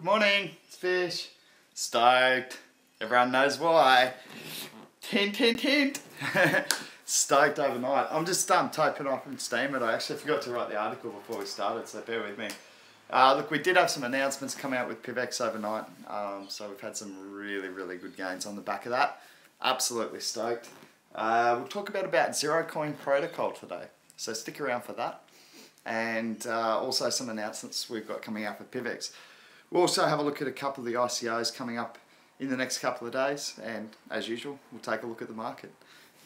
Good morning, it's Fish. Stoked. Everyone knows why. Hint, hint, hint. Stoked overnight. I'm just typing off and steam it. I actually forgot to write the article before we started, so bear with me. Look, we did have some announcements come out with PIVX overnight, so we've had some really good gains on the back of that. Absolutely stoked. We'll talk about ZeroCoin protocol today, so stick around for that. And also some announcements we've got coming out for PIVX. We'll also have a look at a couple of the ICOs coming up in the next couple of days, and as usual, we'll take a look at the market.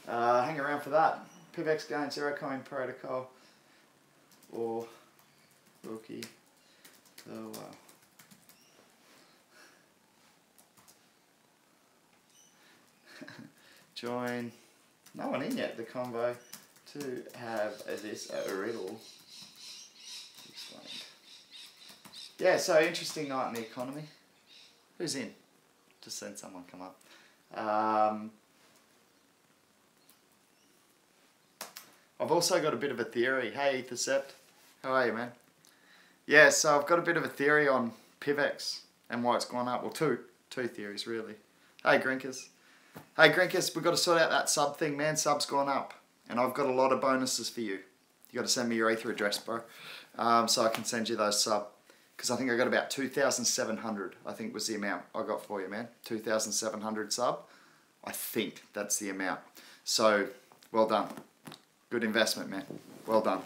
Hang around for that. PIVX going ZeroCoin protocol, or Wilkie the Whale. Join, no one in yet, the convo to have this riddle explained. Yeah, so interesting night in the economy. Who's in? Just seen someone come up. I've also got a bit of a theory. Hey Ethercept, how are you, man? Yeah, so I've got a bit of a theory on PIVX and why it's gone up. Well, two theories really. Hey Grinkers. Hey Grinkers, we've got to sort out that sub thing, man. Sub's gone up. And I've got a lot of bonuses for you. You got to send me your Ether address, bro. So I can send you those sub. Because I think I got about 2,700, I think was the amount I got for you, man. 2,700 sub. I think that's the amount. So, well done. Good investment, man. Well done.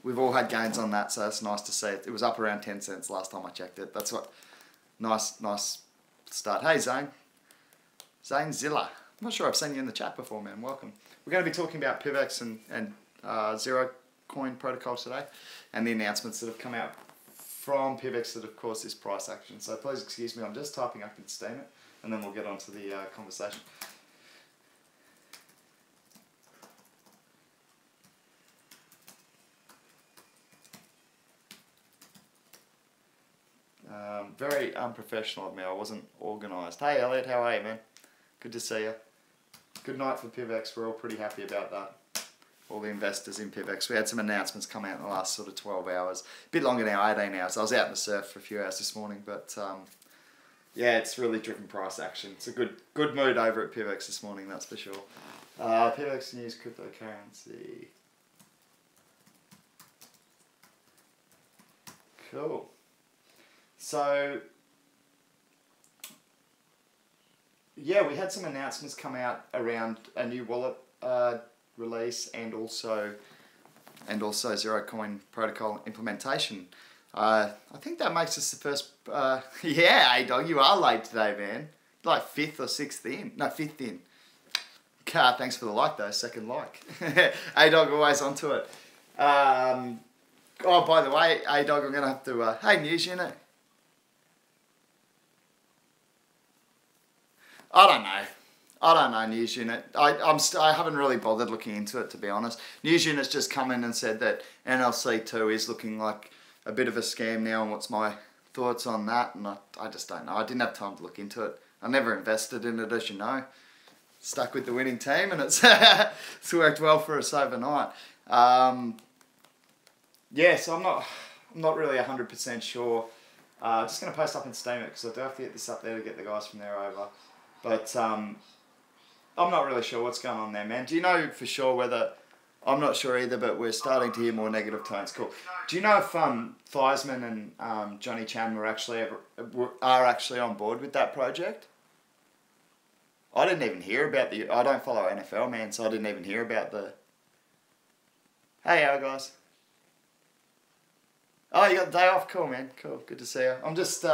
We've all had gains on that, so it's nice to see it. It was up around 10 cents last time I checked it. That's what, nice start. Hey, Zane. Zane Zilla. I'm not sure I've seen you in the chat before, man. Welcome. We're going to be talking about PIVX and ZeroCoin protocol today, and the announcements that have come out from PIVX that have caused this price action. So please excuse me, I'm just typing up and steam it, and then we'll get on to the conversation. Very unprofessional of me, I wasn't organised. Hey Elliot, how are you, man? Good to see you. Good night for PIVX, we're all pretty happy about that. All the investors in PIVX. We had some announcements come out in the last sort of 12 hours. A bit longer now, 18 hours. I was out in the surf for a few hours this morning, but yeah, it's really driven price action. It's a good mood over at PIVX this morning, that's for sure. PIVX news, cryptocurrency. Cool. So, yeah, we had some announcements come out around a new wallet release and also ZeroCoin protocol implementation. I think that makes us the first. Yeah, A-Dog, you are late today, man. Like 5th or 6th in. No, 5th in. Thanks for the like though, second like. A-Dog always onto it. Oh, by the way, A-Dog, I'm gonna have to. Hey, news unit. I don't know, News Unit. I haven't really bothered looking into it, to be honest. News Unit's just come in and said that NLC2 is looking like a bit of a scam now, and what's my thoughts on that? And I just don't know. I didn't have time to look into it. I never invested in it, as you know. Stuck with the winning team, and it's worked well for us overnight. Yeah, so I'm not really 100% sure. Just going to post up and steam it, because I do have to get this up there to get the guys from there over. But I'm not really sure what's going on there, man. Do you know for sure whether... I'm not sure either, but we're starting to hear more negative tones. Cool. Do you know if Theismann and Johnny Chan are actually on board with that project? I didn't even hear about the... I don't follow NFL, man, so I didn't even hear about the... Hey, how guys? Oh, you got the day off? Cool, man. Cool. Good to see you. I'm just...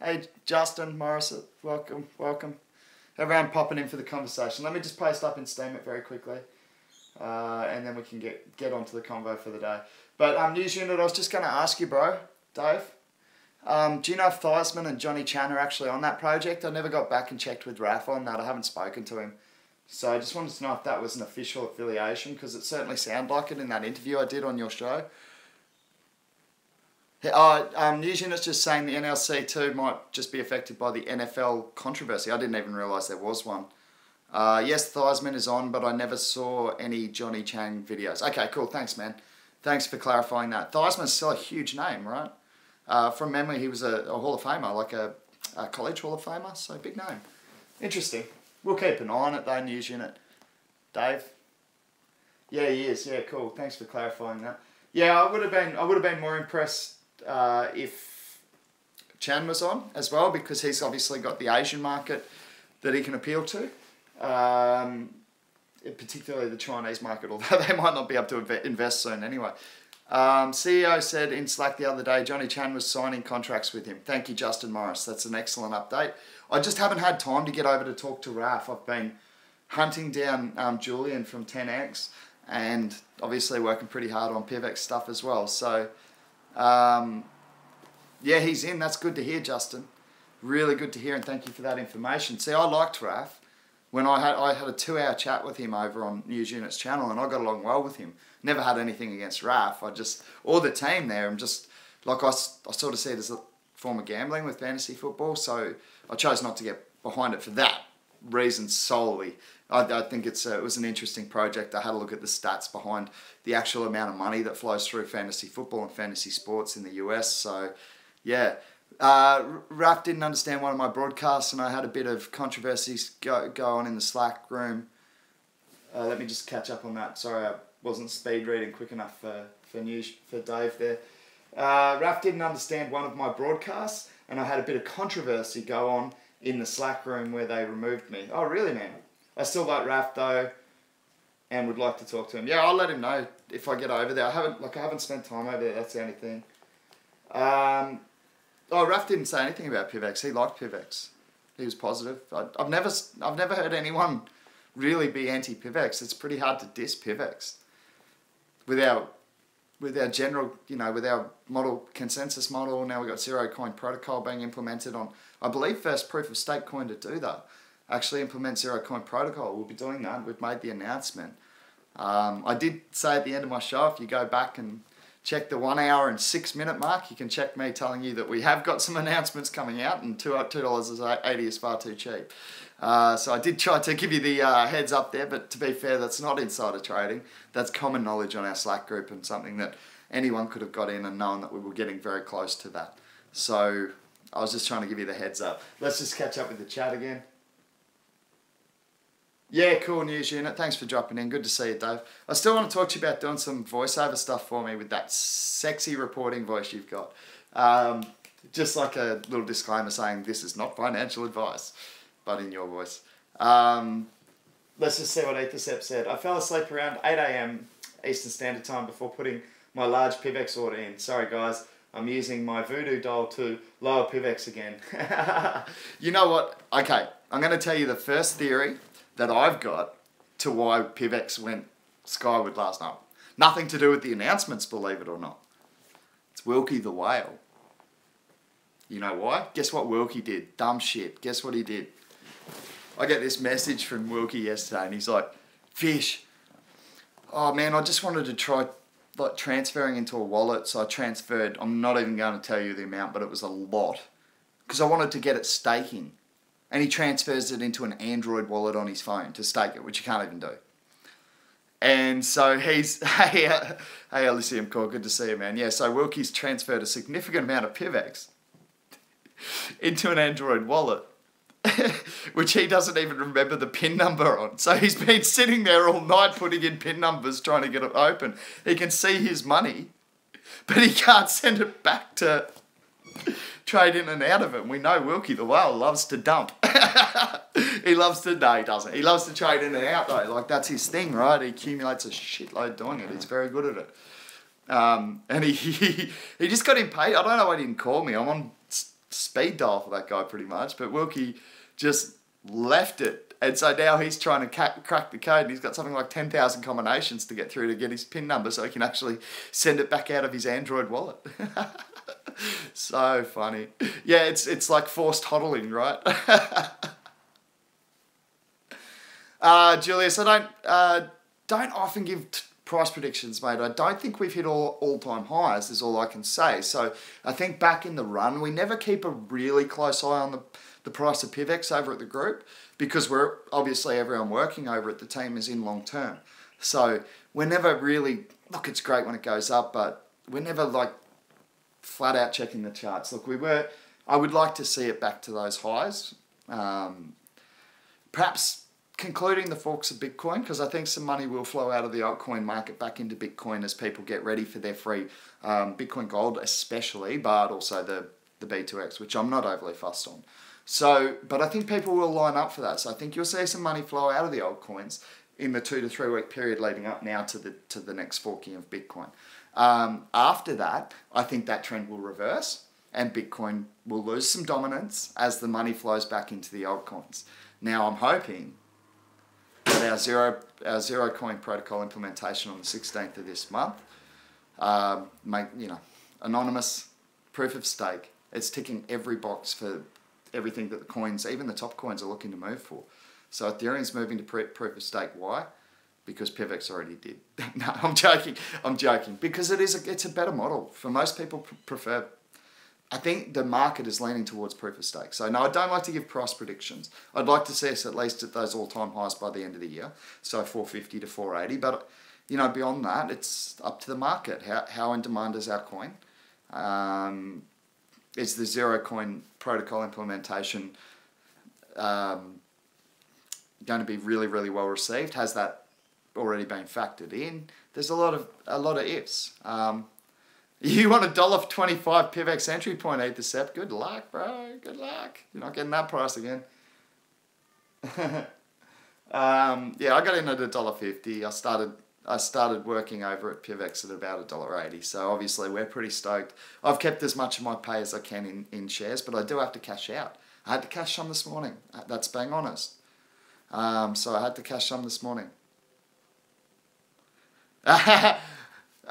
hey, Justin, Morris, welcome. Everyone popping in for the conversation. Let me just post up and steam it very quickly. And then we can get onto the convo for the day. But News Unit, I was just going to ask you, bro, Dave. Do you know if Theismann and Johnny Chan are actually on that project? I never got back and checked with Raf on that. I haven't spoken to him. So I just wanted to know if that was an official affiliation, because it certainly sounded like it in that interview I did on your show. News Unit's just saying the NLC2 might just be affected by the NFL controversy. I didn't even realise there was one. Yes, Theismann is on, but I never saw any Johnny Chang videos. Okay, cool. Thanks, man. Thanks for clarifying that. Theismann's still a huge name, right? From memory, he was a Hall of Famer, like a college Hall of Famer, so big name. Interesting. We'll keep an eye on it though, news unit. Dave? Yeah, he is. Yeah, cool. Thanks for clarifying that. Yeah, I would have been more impressed if Chan was on as well, because he's obviously got the Asian market that he can appeal to. Particularly the Chinese market, although they might not be able to invest soon anyway. CEO said in Slack the other day, Johnny Chan was signing contracts with him. Thank you, Justin Morris. That's an excellent update. I just haven't had time to get over to talk to Raf. I've been hunting down Julian from 10X and obviously working pretty hard on PIVX stuff as well. So, yeah, he's in. That's good to hear, Justin. Really good to hear, and thank you for that information. See, I liked Raf. When I had a 2-hour chat with him over on News Unit's channel, and I got along well with him. Never had anything against Raf. Or the team there, I'm just, like I sort of see it as a form of gambling with fantasy football, so I chose not to get behind it for that reason solely. I think it was an interesting project. I had a look at the stats behind the actual amount of money that flows through fantasy football and fantasy sports in the US, so yeah. Raf didn't understand one of my broadcasts, and I had a bit of controversies go on in the Slack room. Let me just catch up on that. Sorry, I wasn't speed reading quick enough for Dave there. Raf didn't understand one of my broadcasts, and I had a bit of controversy go on in the Slack room where they removed me. Oh, really, man? I still like Raf though, and would like to talk to him. Yeah, I'll let him know if I get over there. I haven't spent time over there. That's the only thing. Oh, Raf didn't say anything about PIVX. He liked PIVX. He was positive. I've never heard anyone really be anti-PIVX. It's pretty hard to diss PIVX. With our general, with our model, consensus model, now we've got ZeroCoin protocol being implemented on, I believe, first proof of stake coin to do that. Actually implement ZeroCoin protocol. We'll be doing that. We've made the announcement. I did say at the end of my show, if you go back and check the 1 hour and 6 minute mark, you can check me telling you that we have got some announcements coming out, and $2.80 is far too cheap. So I did try to give you the heads up there, but to be fair, that's not insider trading. That's common knowledge on our Slack group, and something that anyone could have got in and known that we were getting very close to that. So I was just trying to give you the heads up. Let's just catch up with the chat again. Yeah, cool, news unit. Thanks for dropping in. Good to see you, Dave. I still want to talk to you about doing some voiceover stuff for me with that sexy reporting voice you've got. Just like a little disclaimer saying this is not financial advice, but in your voice. Let's just see what Ethersep said. I fell asleep around 8 AM Eastern Standard Time before putting my large PIVX order in. Sorry, guys. I'm using my voodoo doll to lower PIVX again. You know what? Okay, I'm going to tell you the first theory that I've got to why PIVX went skyward last night. Nothing to do with the announcements, believe it or not. It's Wilkie the Whale. You know why? Guess what Wilkie did? Dumb shit. Guess what he did? I get this message from Wilkie yesterday, and he's like, Fish, oh man, I just wanted to try transferring into a wallet, so I transferred, I'm not even going to tell you the amount, but it was a lot, because I wanted to get it staking. And he transfers it into an Android wallet on his phone to stake it, which you can't even do. And so he's, hey Elysium Core, good to see you, man. Yeah, so Wilkie's transferred a significant amount of PIVX into an Android wallet, which he doesn't even remember the PIN number on. So he's been sitting there all night putting in PIN numbers, trying to get it open. He can see his money, but he can't send it back to trade in and out of it. We know Wilkie the Whale loves to dump. He loves to, no he doesn't. He loves to trade in and out though. Like that's his thing, right? He accumulates a shitload doing it. He's very good at it. And he just got impatient. I don't know why he didn't call me. I'm on speed dial for that guy pretty much. But Wilkie just left it. And so now he's trying to crack the code, and he's got something like 10,000 combinations to get through to get his PIN number so he can actually send it back out of his Android wallet. So funny. Yeah, it's like forced hodling, right? Julius, I don't often give price predictions, mate. I don't think we've hit all-time highs, is all I can say. So I think back in the run, we never keep a really close eye on the price of PIVX over at the group, because we're obviously everyone working over at the team is in long term. So we're never really, look, it's great when it goes up, but we're never like flat out checking the charts. Look, I would like to see it back to those highs. Perhaps concluding the forks of Bitcoin, because I think some money will flow out of the altcoin market back into Bitcoin as people get ready for their free Bitcoin Gold especially, but also the B2X, which I'm not overly fussed on. So, but I think people will line up for that. So I think you'll see some money flow out of the altcoins in the 2 to 3 week period leading up now to the next forking of Bitcoin. After that, I think that trend will reverse and Bitcoin will lose some dominance as the money flows back into the altcoins. Now I'm hoping that our ZeroCoin protocol implementation on the 16th of this month, anonymous proof of stake. It's ticking every box for everything that the coins, even the top coins, are looking to move for. So Ethereum's moving to proof of stake. Why? Because PIVX already did. No, I'm joking. I'm joking. Because it's a better model. For most people prefer. I think the market is leaning towards proof of stake. So no, I don't like to give price predictions. I'd like to see us at least at those all-time highs by the end of the year. So 450 to 480. But beyond that, it's up to the market. How in demand is our coin? Is the ZeroCoin protocol implementation going to be really, really well received? Has that already been factored in? There's a lot of ifs. You want $1.25 PIVX entry point, Ethercept? Good luck, bro. Good luck. You're not getting that price again. Yeah, I got in at $1.50. I started working over at PIVX at about $1.80. So obviously we're pretty stoked. I've kept as much of my pay as I can in shares, but I do have to cash out. I had to cash some this morning. That's being honest. So I had to cash some this morning.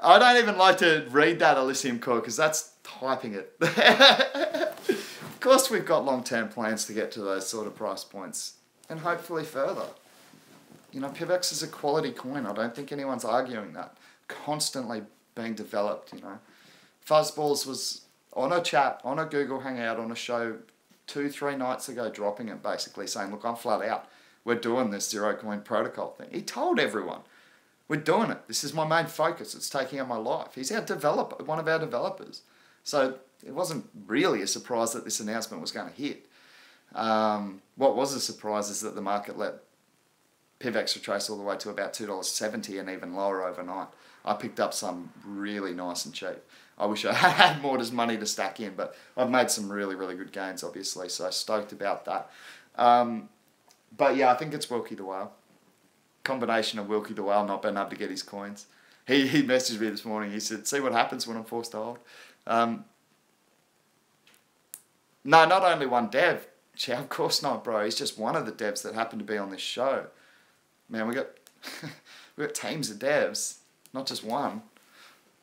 I don't even like to read that Elysium core because that's typing it. Of course we've got long-term plans to get to those sort of price points and hopefully further. PIVX is a quality coin. I don't think anyone's arguing that. Constantly being developed, Fuzzballs was on a chat, on a Google Hangout, on a show 2-3 nights ago, dropping it basically saying, look, I'm flat out. We're doing this ZeroCoin protocol thing. He told everyone. We're doing it. This is my main focus. It's taking on my life. He's our developer, one of our developers. So it wasn't really a surprise that this announcement was going to hit. What was a surprise is that the market let PIVX retrace all the way to about $2.70 and even lower overnight. I picked up some really nice and cheap. I wish I had more money to stack in, but I've made some really, really good gains, obviously, so stoked about that. But yeah, I think it's Wilkie the Whale. Combination of Wilkie the Whale not being able to get his coins. He messaged me this morning. He said, see what happens when I'm forced to hold. No, not only one dev. Chow, of course not, bro. He's just one of the devs that happened to be on this show. Man, we got teams of devs, not just one.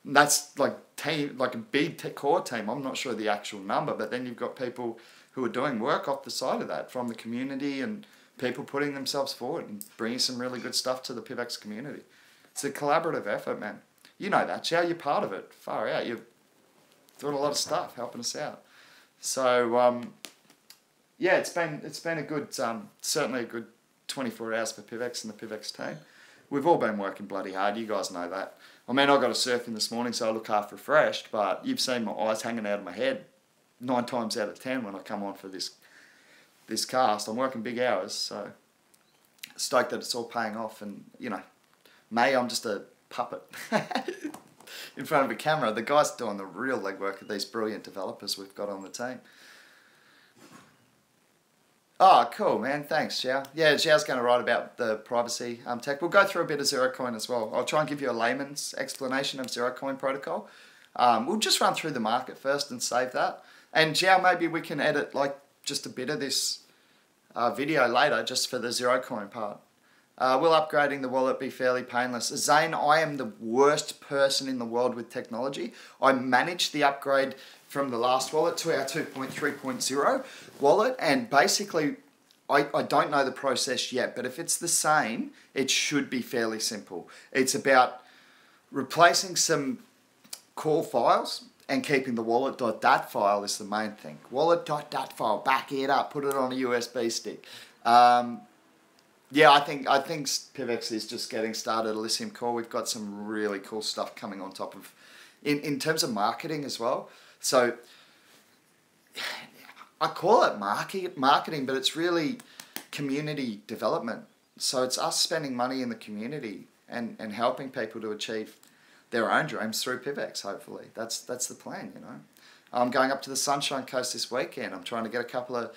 And that's like a big core team. I'm not sure the actual number, but then you've got people who are doing work off the side of that from the community and people putting themselves forward and bringing some really good stuff to the PIVX community. It's a collaborative effort, man. You know that, Chow. You're part of it. Far out. You've doing a lot of stuff, helping us out. So yeah, it's been a good, certainly a good 24 hours for PIVX and the PIVX team. We've all been working bloody hard. You guys know that. I mean, I got a surf in this morning, so I look half refreshed. But you've seen my eyes hanging out of my head 9 times out of 10 when I come on for this cast. I'm working big hours, so stoked that it's all paying off. And I'm just a puppet in front of a camera. The guy's doing the real legwork of these brilliant developers we've got on the team. Oh, cool, man. Thanks, Xiao. Yeah, Xiao's going to write about the privacy tech. We'll go through a bit of ZeroCoin as well. I'll try and give you a layman's explanation of ZeroCoin protocol. We'll just run through the market first and save that. And Xiao, maybe we can edit just a bit of this video later just for the ZeroCoin part. Will upgrading the wallet be fairly painless? Zane, I am the worst person in the world with technology. I managed the upgrade from the last wallet to our 2.3.0 wallet, and basically I don't know the process yet, but if it's the same, it should be fairly simple. It's about replacing some core files and keeping the wallet.dat file is the main thing. Wallet.dat file, back it up, put it on a USB stick. Yeah, I think PIVX is just getting started. Elysium Core, we've got some really cool stuff coming on top of, in terms of marketing as well. So I call it marketing, but it's really community development. So it's us spending money in the community and helping people to achieve their own dreams through PIVX, hopefully. That's the plan, you know. I'm going up to the Sunshine Coast this weekend. I'm trying to get a couple of,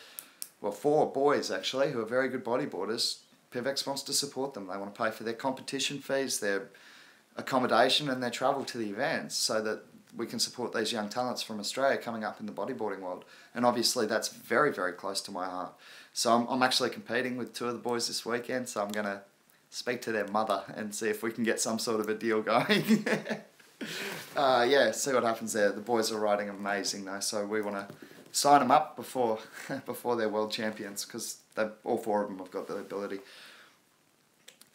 well, 4 boys actually, who are very good bodyboarders. PIVX wants to support them. They want to pay for their competition fees, their accommodation and their travel to the events so that we can support these young talents from Australia coming up in the bodyboarding world. And obviously that's very, very close to my heart. So I'm actually competing with 2 of the boys this weekend, so I'm going to speak to their mother and see if we can get some sort of a deal going. Yeah, see what happens there. The boys are riding amazing though, so we want to sign them up before they're world champions, because all 4 of them have got the ability.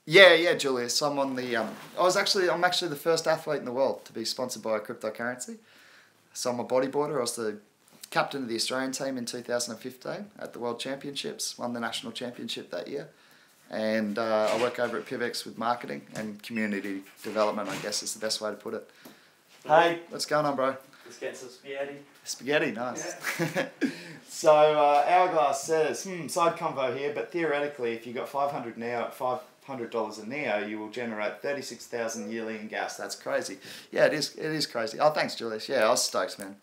Yeah, Julius. I'm on the. I'm actually the first athlete in the world to be sponsored by a cryptocurrency. So I'm a bodyboarder. I was the captain of the Australian team in 2015 at the World Championships. Won the national championship that year, and I work over at PIVX with marketing and community development, I guess is the best way to put it. Hey, what's going on, bro? Let's get some spaghetti. Spaghetti, nice. Yeah. So Hourglass says, side convo here, but theoretically, if you got 500 now at $500 a neo, you will generate 36,000 yearly in gas. That's crazy. Yeah, it is crazy. Oh, thanks, Julius. Yeah, I was stoked, man.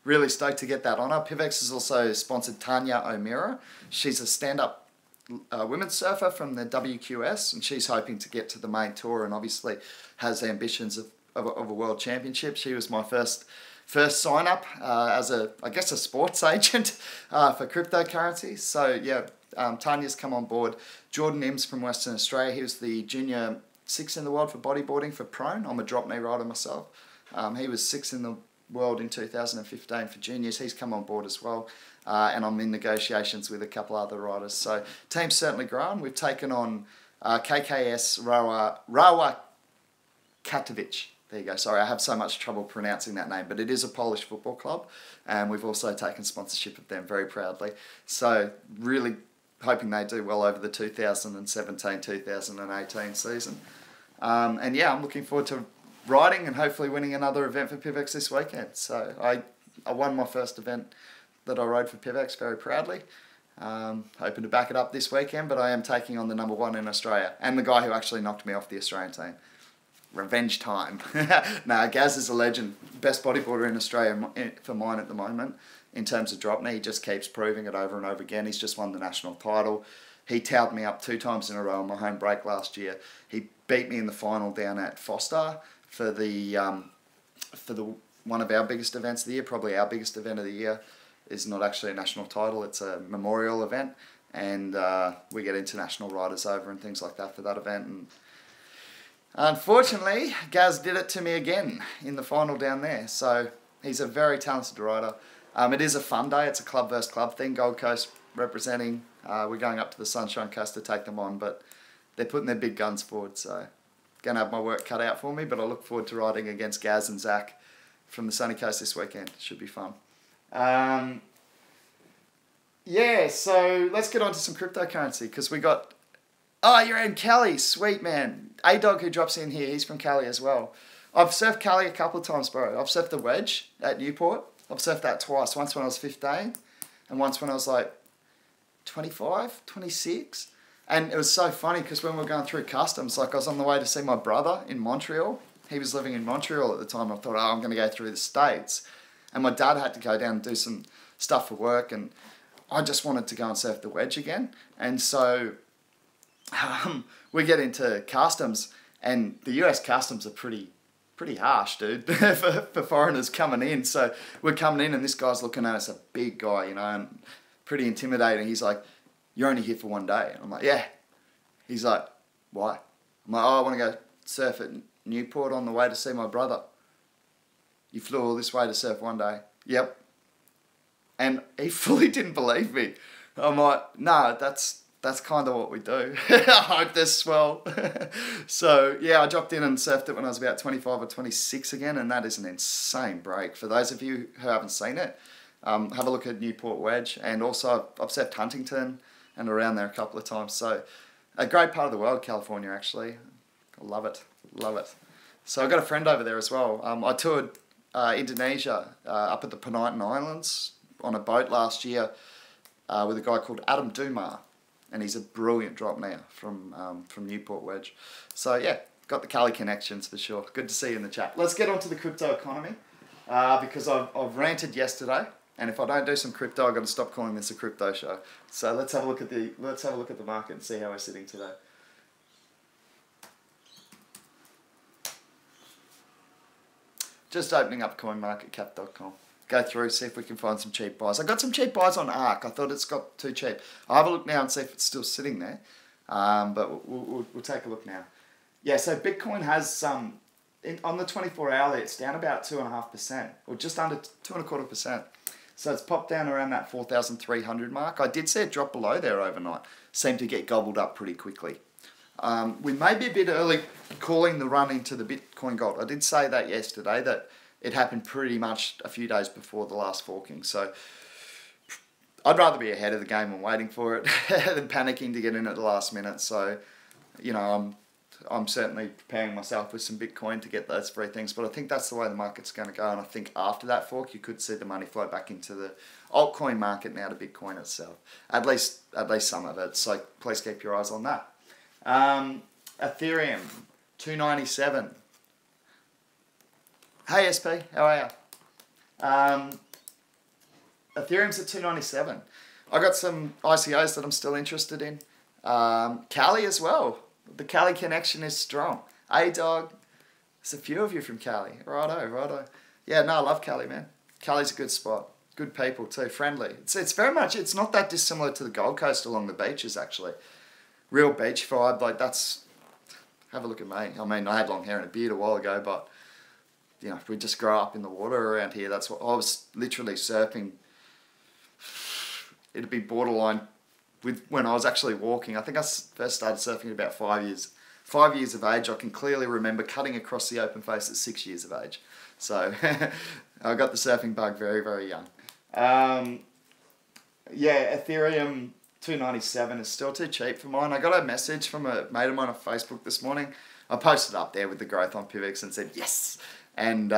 Really stoked to get that honour. PIVX has also sponsored Tanya O'Meara. She's a stand-up women's surfer from the WQS, and she's hoping to get to the main tour and obviously has ambitions of a world championship. She was my first sign up as a sports agent for cryptocurrency. So yeah, Tanya's come on board. Jordan Imms from Western Australia. He was the junior 6th in the world for bodyboarding for prone. I'm a drop knee rider myself. He was 6th in the world in 2015 for juniors. He's come on board as well. And I'm in negotiations with a couple other riders. So team's certainly grown. We've taken on KKS Rawa Katowice. There you go. Sorry, I have so much trouble pronouncing that name, but it is a Polish football club, and we've also taken sponsorship of them very proudly. So really hoping they do well over the 2017-2018 season. And yeah, I'm looking forward to riding and hopefully winning another event for PIVX this weekend. So I won my first event that I rode for PIVX very proudly. Hoping to back it up this weekend, but I am taking on the #1 in Australia and the guy who actually knocked me off the Australian team. Revenge time. Nah, Gaz is a legend. Best bodyboarder in Australia for mine at the moment in terms of drop knee. He just keeps proving it over and over again. He's just won the national title. He towed me up 2 times in a row on my home break last year. He beat me in the final down at Foster for the one of our biggest events of the year, probably our biggest event of the year. Is not actually a national title, it's a memorial event, and we get international riders over and things like that for that event. And unfortunately, Gaz did it to me again in the final down there. So he's a very talented rider. It is a fun day. It's a club versus club thing. Gold Coast representing. We're going up to the Sunshine Coast to take them on, but they're putting their big guns forward. So going to have my work cut out for me, but I look forward to riding against Gaz and Zach from the Sunny Coast this weekend. Should be fun. Yeah, so let's get on to some cryptocurrency because we got... Oh, you're in Cali. Sweet, man. A-Dog who drops in here, he's from Cali as well. I've surfed Cali a couple of times, bro. I've surfed the wedge at Newport. I've surfed that twice. Once when I was 15 and once when I was like 25, 26. And it was so funny because when we were going through customs, like I was on the way to see my brother in Montreal. He was living in Montreal at the time. I thought, oh, I'm going to go through the States. And my dad had to go down and do some stuff for work. And I just wanted to go and surf the wedge again. And so we get into customs, and the US customs are pretty harsh, dude, for foreigners coming in. So we're coming in, and this guy's looking at us, a big guy, you know, and pretty intimidating. He's like, "You're only here for 1 day." And I'm like, "Yeah." He's like, "Why?" I'm like, "Oh, I want to go surf at Newport on the way to see my brother." "You flew all this way to surf 1 day?" "Yep." And he fully didn't believe me. I'm like, "No, that's kind of what we do." I hope there's swell. So yeah, I dropped in and surfed it when I was about 25 or 26 again, and that is an insane break. For those of you who haven't seen it, have a look at Newport Wedge, and also I've surfed Huntington and around there a couple of times. So a great part of the world, California, actually. I love it, love it. So I've got a friend over there as well. I toured Indonesia, up at the Penang Islands on a boat last year with a guy called Adam Dumar, and he's a brilliant drop now from Newport Wedge. So yeah, got the Cali connections for sure. Good to see you in the chat. Let's get on to the crypto economy because I've ranted yesterday, and if I don't do some crypto, I've got to stop calling this a crypto show. So let's have a look at the market and see how we're sitting today. Just opening up coinmarketcap.com. Go through, see if we can find some cheap buys. I got some cheap buys on ARK. I thought it's got too cheap. I'll have a look now and see if it's still sitting there. But we'll take a look now. Yeah, so Bitcoin has some, on the 24-hour, it's down about 2.5%, or just under 2.25%. So it's popped down around that 4,300 mark. I did see it drop below there overnight. Seemed to get gobbled up pretty quickly. We may be a bit early calling the run into the Bitcoin gold. I did say that yesterday, that it happened pretty much a few days before the last forking. So I'd rather be ahead of the game and waiting for it than panicking to get in at the last minute. So, you know, I'm certainly preparing myself with some Bitcoin to get those three things. But I think that's the way the market's going to go. And I think after that fork, you could see the money flow back into the altcoin market now to Bitcoin itself. At least some of it. So please keep your eyes on that. Ethereum, 297. Hey SP, how are you? Ethereum's at 297. I got some ICOs that I'm still interested in. Cali as well. The Cali connection is strong. A-Dog, there's a few of you from Cali. Righto. Yeah, no, I love Cali, man. Cali's a good spot. Good people too, friendly. It's very much, it's not that dissimilar to the Gold Coast along the beaches actually. Real beach vibe, like that's, have a look at me. I mean, I had long hair and a beard a while ago, but, you know, we just grow up in the water around here. That's what, I was literally surfing. It'd be borderline with when I was actually walking. I think I first started surfing at about 5 years. 5 years of age, I can clearly remember cutting across the open face at 6 years of age. So, I got the surfing bug very, very young. Yeah, Ethereum 297 is still too cheap for mine. I got a message from a mate of mine on Facebook this morning. I posted up there with the growth on PIVX and said yes. And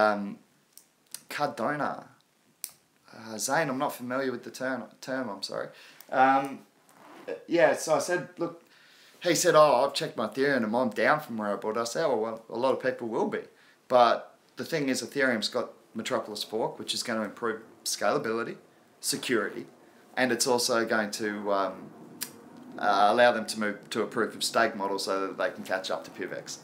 Cardona, Zane, I'm not familiar with the term. I'm sorry. Yeah, so I said, look, he said, oh, I've checked my Ethereum and I'm down from where I bought it. I said, oh, well, a lot of people will be. But the thing is, Ethereum's got Metropolis Fork, which is going to improve scalability, security, and it's also going to allow them to move to a proof of stake model so that they can catch up to PIVX.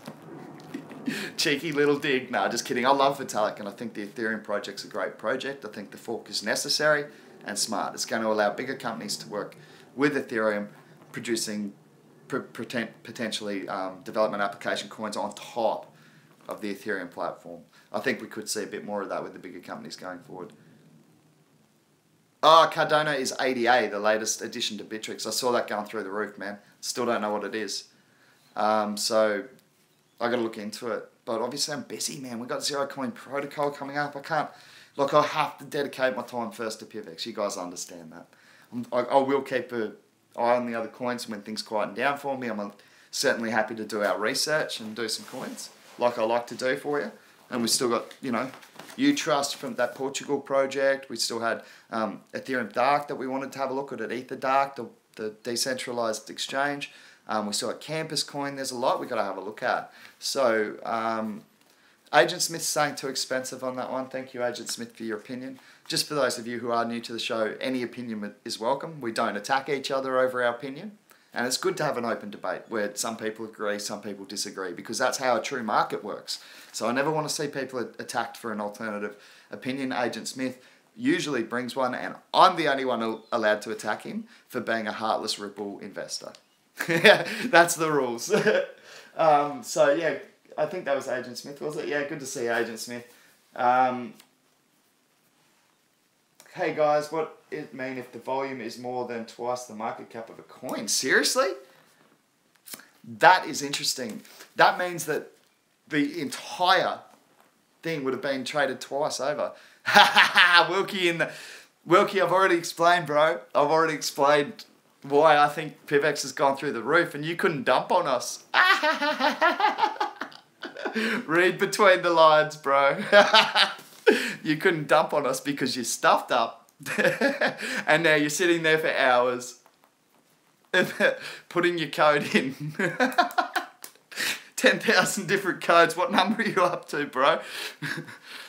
Cheeky little dig. No, just kidding. I love Vitalik and I think the Ethereum project's a great project. I think the fork is necessary and smart. It's going to allow bigger companies to work with Ethereum, producing potentially development application coins on top of the Ethereum platform. I think we could see a bit more of that with the bigger companies going forward. Oh, Cardona is ADA, the latest addition to Bittrex. I saw that going through the roof, man. Still don't know what it is. So I got to look into it. But obviously I'm busy, man. We've got ZeroCoin protocol coming up. I can't, look, I have to dedicate my time first to PIVX. You guys understand that. I will keep an eye on the other coins when things quieten down for me. I'm certainly happy to do our research and do some coins like I like to do for you. And we still got, you know, Utrust from that Portugal project. We still had Ethereum Dark that we wanted to have a look at Ether Dark, the decentralized exchange. We still had Campus Coin. There's a lot we got to have a look at. So Agent Smith's saying too expensive on that one. Thank you, Agent Smith, for your opinion. Just for those of you who are new to the show, any opinion is welcome. We don't attack each other over our opinion. And it's good to have an open debate where some people agree, some people disagree, because that's how a true market works. So I never want to see people attacked for an alternative opinion. Agent Smith usually brings one, and I'm the only one allowed to attack him for being a heartless Ripple investor. That's the rules. So yeah, I think that was Agent Smith, was it? Yeah, good to see Agent Smith. Hey guys, what it mean if the volume is more than twice the market cap of a coin? Seriously? That is interesting. That means that the entire thing would have been traded twice over. Wilkie, I've already explained, bro. I've already explained why I think PIVX has gone through the roof and you couldn't dump on us. Read between the lines, bro. You couldn't dump on us because you stuffed up. And now you're sitting there for hours putting your code in. 10,000 different codes. What number are you up to, bro?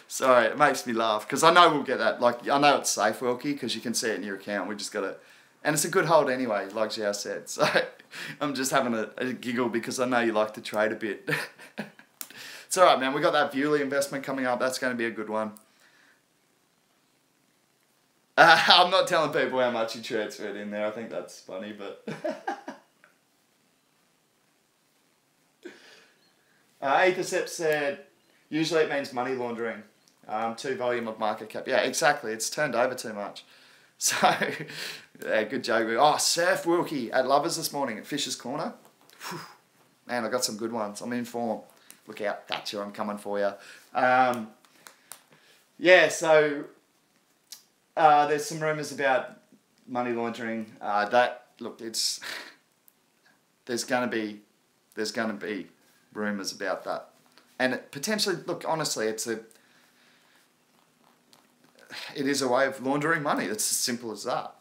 Sorry, it makes me laugh because I know we'll get that. Like, I know it's safe, Wilkie, because you can see it in your account. We just got to... And it's a good hold anyway, like Xiao said. So I'm just having a giggle because I know you like to trade a bit. It's all right, man. We got that Viewly investment coming up. That's going to be a good one. I'm not telling people how much you transferred in there. I think that's funny, but... Ethercept said, usually it means money laundering. Too volume of market cap. Yeah, exactly. It's turned over too much. So, yeah, good joke. Oh, Surf Wilkie at Lovers this morning at Fisher's Corner. Whew. Man, I got some good ones. I'm in form. Look out, Thatcher, I'm coming for you. Yeah, so there's some rumours about money laundering. Look, it's there's gonna be rumours about that, and it potentially, look, honestly, it is a way of laundering money. It's as simple as that.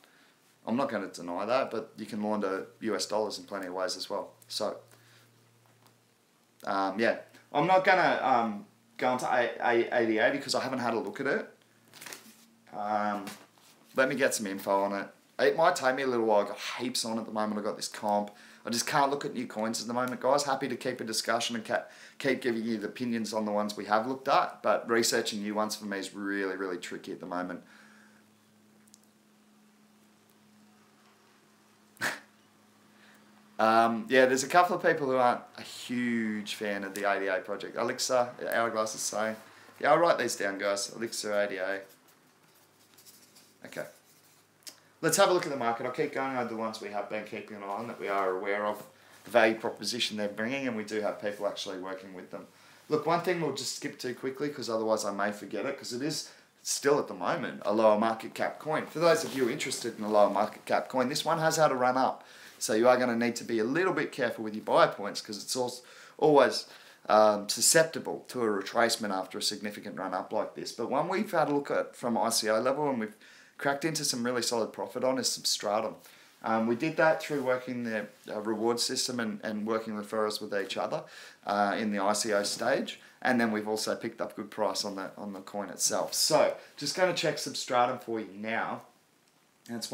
I'm not going to deny that, but you can launder US dollars in plenty of ways as well. So, yeah, I'm not going to go into ADA because I haven't had a look at it. Let me get some info on it. It might take me a little while. I've got heaps on at the moment. I've got this comp. I just can't look at new coins at the moment, guys. Happy to keep a discussion and keep giving you the opinions on the ones we have looked at, but researching new ones for me is really, really tricky at the moment. Yeah, there's a couple of people who aren't a huge fan of the ADA project. Elixir, Hourglass is saying. Yeah, I'll write these down, guys. Elixir, ADA. Okay. Let's have a look at the market. I'll keep going over the ones we have been keeping an eye on that we are aware of, the value proposition they're bringing, and we do have people actually working with them. Look, one thing we'll just skip to quickly because otherwise I may forget it, because it is still at the moment a lower market cap coin. For those of you interested in a lower market cap coin, this one has had a run up. So you are going to need to be a little bit careful with your buy points because it's always susceptible to a retracement after a significant run up like this. But one we've had a look at from ICO level and we've cracked into some really solid profit on is Substratum. We did that through working the reward system and working referrals with each other in the ICO stage, and then we've also picked up good price on the coin itself. So just going to check Substratum for you now. And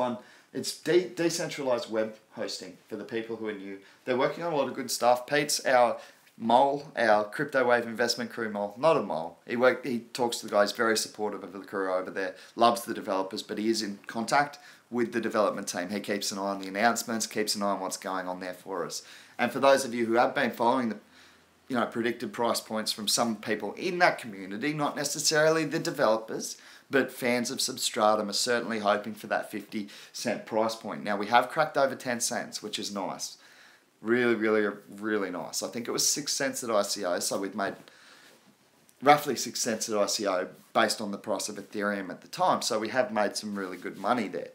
it's decentralized web hosting for the people who are new. They're working on a lot of good stuff. Pete's our mole, our crypto wave investment crew mole, not a mole. He talks to the guys, very supportive of the crew over there, loves the developers, but he is in contact with the development team. He keeps an eye on the announcements, keeps an eye on what's going on there for us. And for those of you who have been following the predicted price points from some people in that community, not necessarily the developers, but fans of Substratum are certainly hoping for that 50-cent price point. Now, we have cracked over 10 cents, which is nice. Really, really, really nice. I think it was 6 cents at ICO, so we've made roughly 6 cents at ICO based on the price of Ethereum at the time. So we have made some really good money there.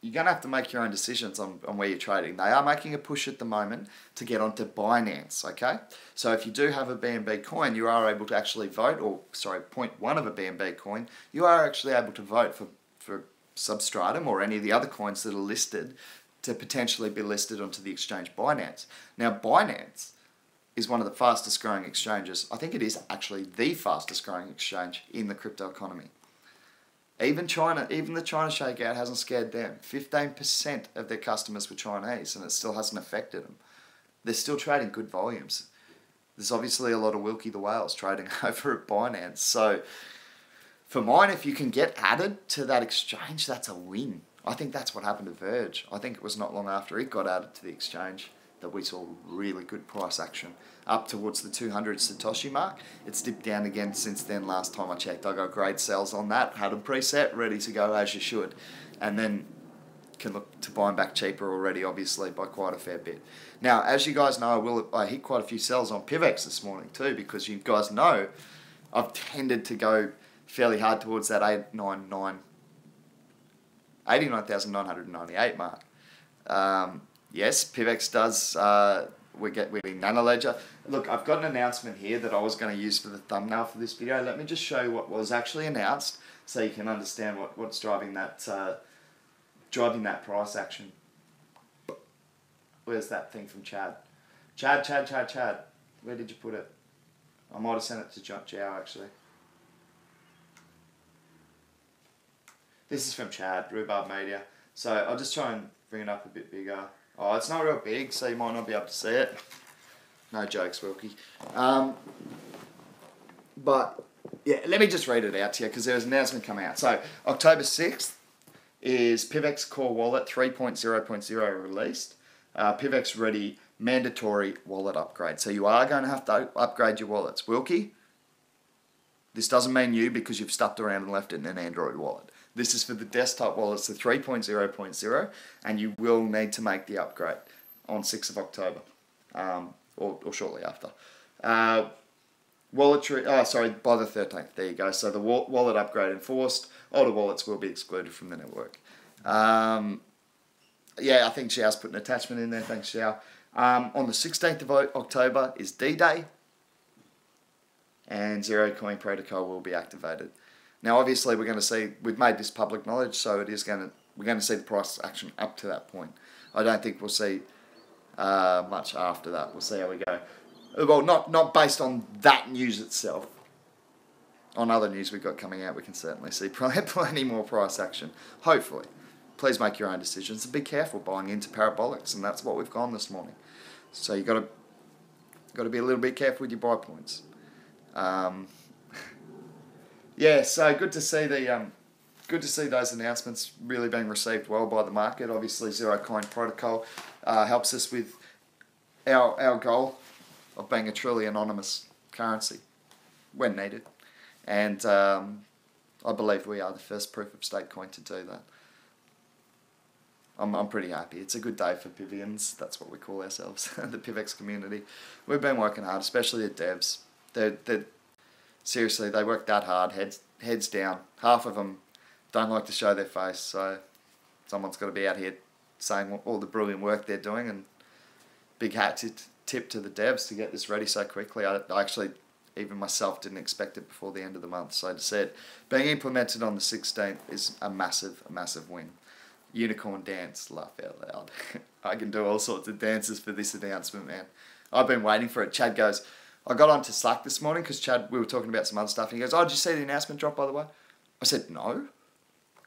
You're going to have to make your own decisions on where you're trading. They are making a push at the moment to get onto Binance, okay? So if you do have a BNB coin, you are able to actually vote, or sorry, 0.1 of a BNB coin, you are actually able to vote for Substratum or any of the other coins that are listed to potentially be listed onto the exchange Binance. Now, Binance is one of the fastest growing exchanges. I think it is actually the fastest growing exchange in the crypto economy. Even the China shakeout hasn't scared them. 15% of their customers were Chinese and it still hasn't affected them. They're still trading good volumes. There's obviously a lot of Wilkie the Whales trading over at Binance. So for mine, if you can get added to that exchange, that's a win. I think that's what happened to Verge. I think it was not long after it got added to the exchange that we saw really good price action up towards the 200 Satoshi mark. It's dipped down again since then. Last time I checked, I got great sales on that, had them preset, ready to go as you should, and then can look to buying back cheaper already, obviously, by quite a fair bit. Now, as you guys know, I hit quite a few sells on PIVX this morning too, because you guys know I've tended to go fairly hard towards that 89,998 mark. Yes, PIVX does we're getting Nano Ledger. Look, I've got an announcement here that I was going to use for the thumbnail for this video. Let me just show you what was actually announced so you can understand what's driving that price action. Where's that thing from Chad? Chad. Where did you put it? I might have sent it to Jow actually. This is from Chad, Rhubarb Media. So I'll just try and bring it up a bit bigger. Oh, it's not real big, so you might not be able to see it. No jokes, Wilkie. But yeah, let me just read it out to you because there's an announcement coming out. So October 6th is PIVX Core Wallet 3.0.0 released. PIVX Ready mandatory wallet upgrade. So you are going to have to upgrade your wallets. Wilkie, this doesn't mean you because you've stuffed around and left it in an Android wallet. This is for the desktop wallets, the 3.0.0, and you will need to make the upgrade on 6th of October, or shortly after. By the 13th, there you go. So the wallet upgrade enforced, older wallets will be excluded from the network. Yeah, I think Xiao's put an attachment in there, thanks Xiao. On the 16th of October is D-Day, and ZeroCoin protocol will be activated. Now, obviously, we're going to see, we've made this public knowledge, so we're going to see the price action up to that point. I don't think we'll see much after that. We'll see how we go. Well, not based on that news itself. On other news we've got coming out, we can certainly see plenty more price action. Hopefully. Please make your own decisions and be careful buying into parabolics, and that's what we've gone this morning. So you got to be a little bit careful with your buy points. Yeah, so good to see those announcements really being received well by the market. Obviously, ZeroCoin protocol helps us with our goal of being a truly anonymous currency when needed, and I believe we are the first proof of stake coin to do that. I'm pretty happy. It's a good day for Pivians. That's what we call ourselves, the PIVX community. We've been working hard, especially the devs. Seriously, they work that hard, heads down. Half of them don't like to show their face, so someone's got to be out here saying all the brilliant work they're doing, and big hat tip to the devs to get this ready so quickly. I actually, even myself, didn't expect it before the end of the month. So to say it, being implemented on the 16th is a massive win. Unicorn dance, laugh out loud. I can do all sorts of dances for this announcement, man. I've been waiting for it. Chad goes, I got onto Slack this morning because Chad, we were talking about some other stuff, and he goes, oh, did you see the announcement drop, by the way? I said, no.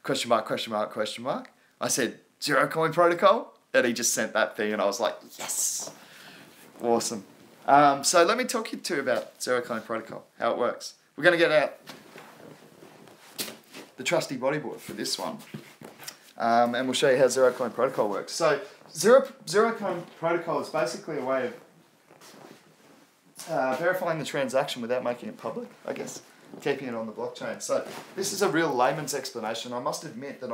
Question mark, question mark, question mark. I said, ZeroCoin protocol? And he just sent that thing, and I was like, yes. Awesome. So let me talk you to about ZeroCoin protocol, how it works. We're going to get out the trusty bodyboard for this one. And we'll show you how ZeroCoin protocol works. So ZeroCoin protocol is basically a way of verifying the transaction without making it public, I guess, keeping it on the blockchain. So this is a real layman's explanation. I must admit that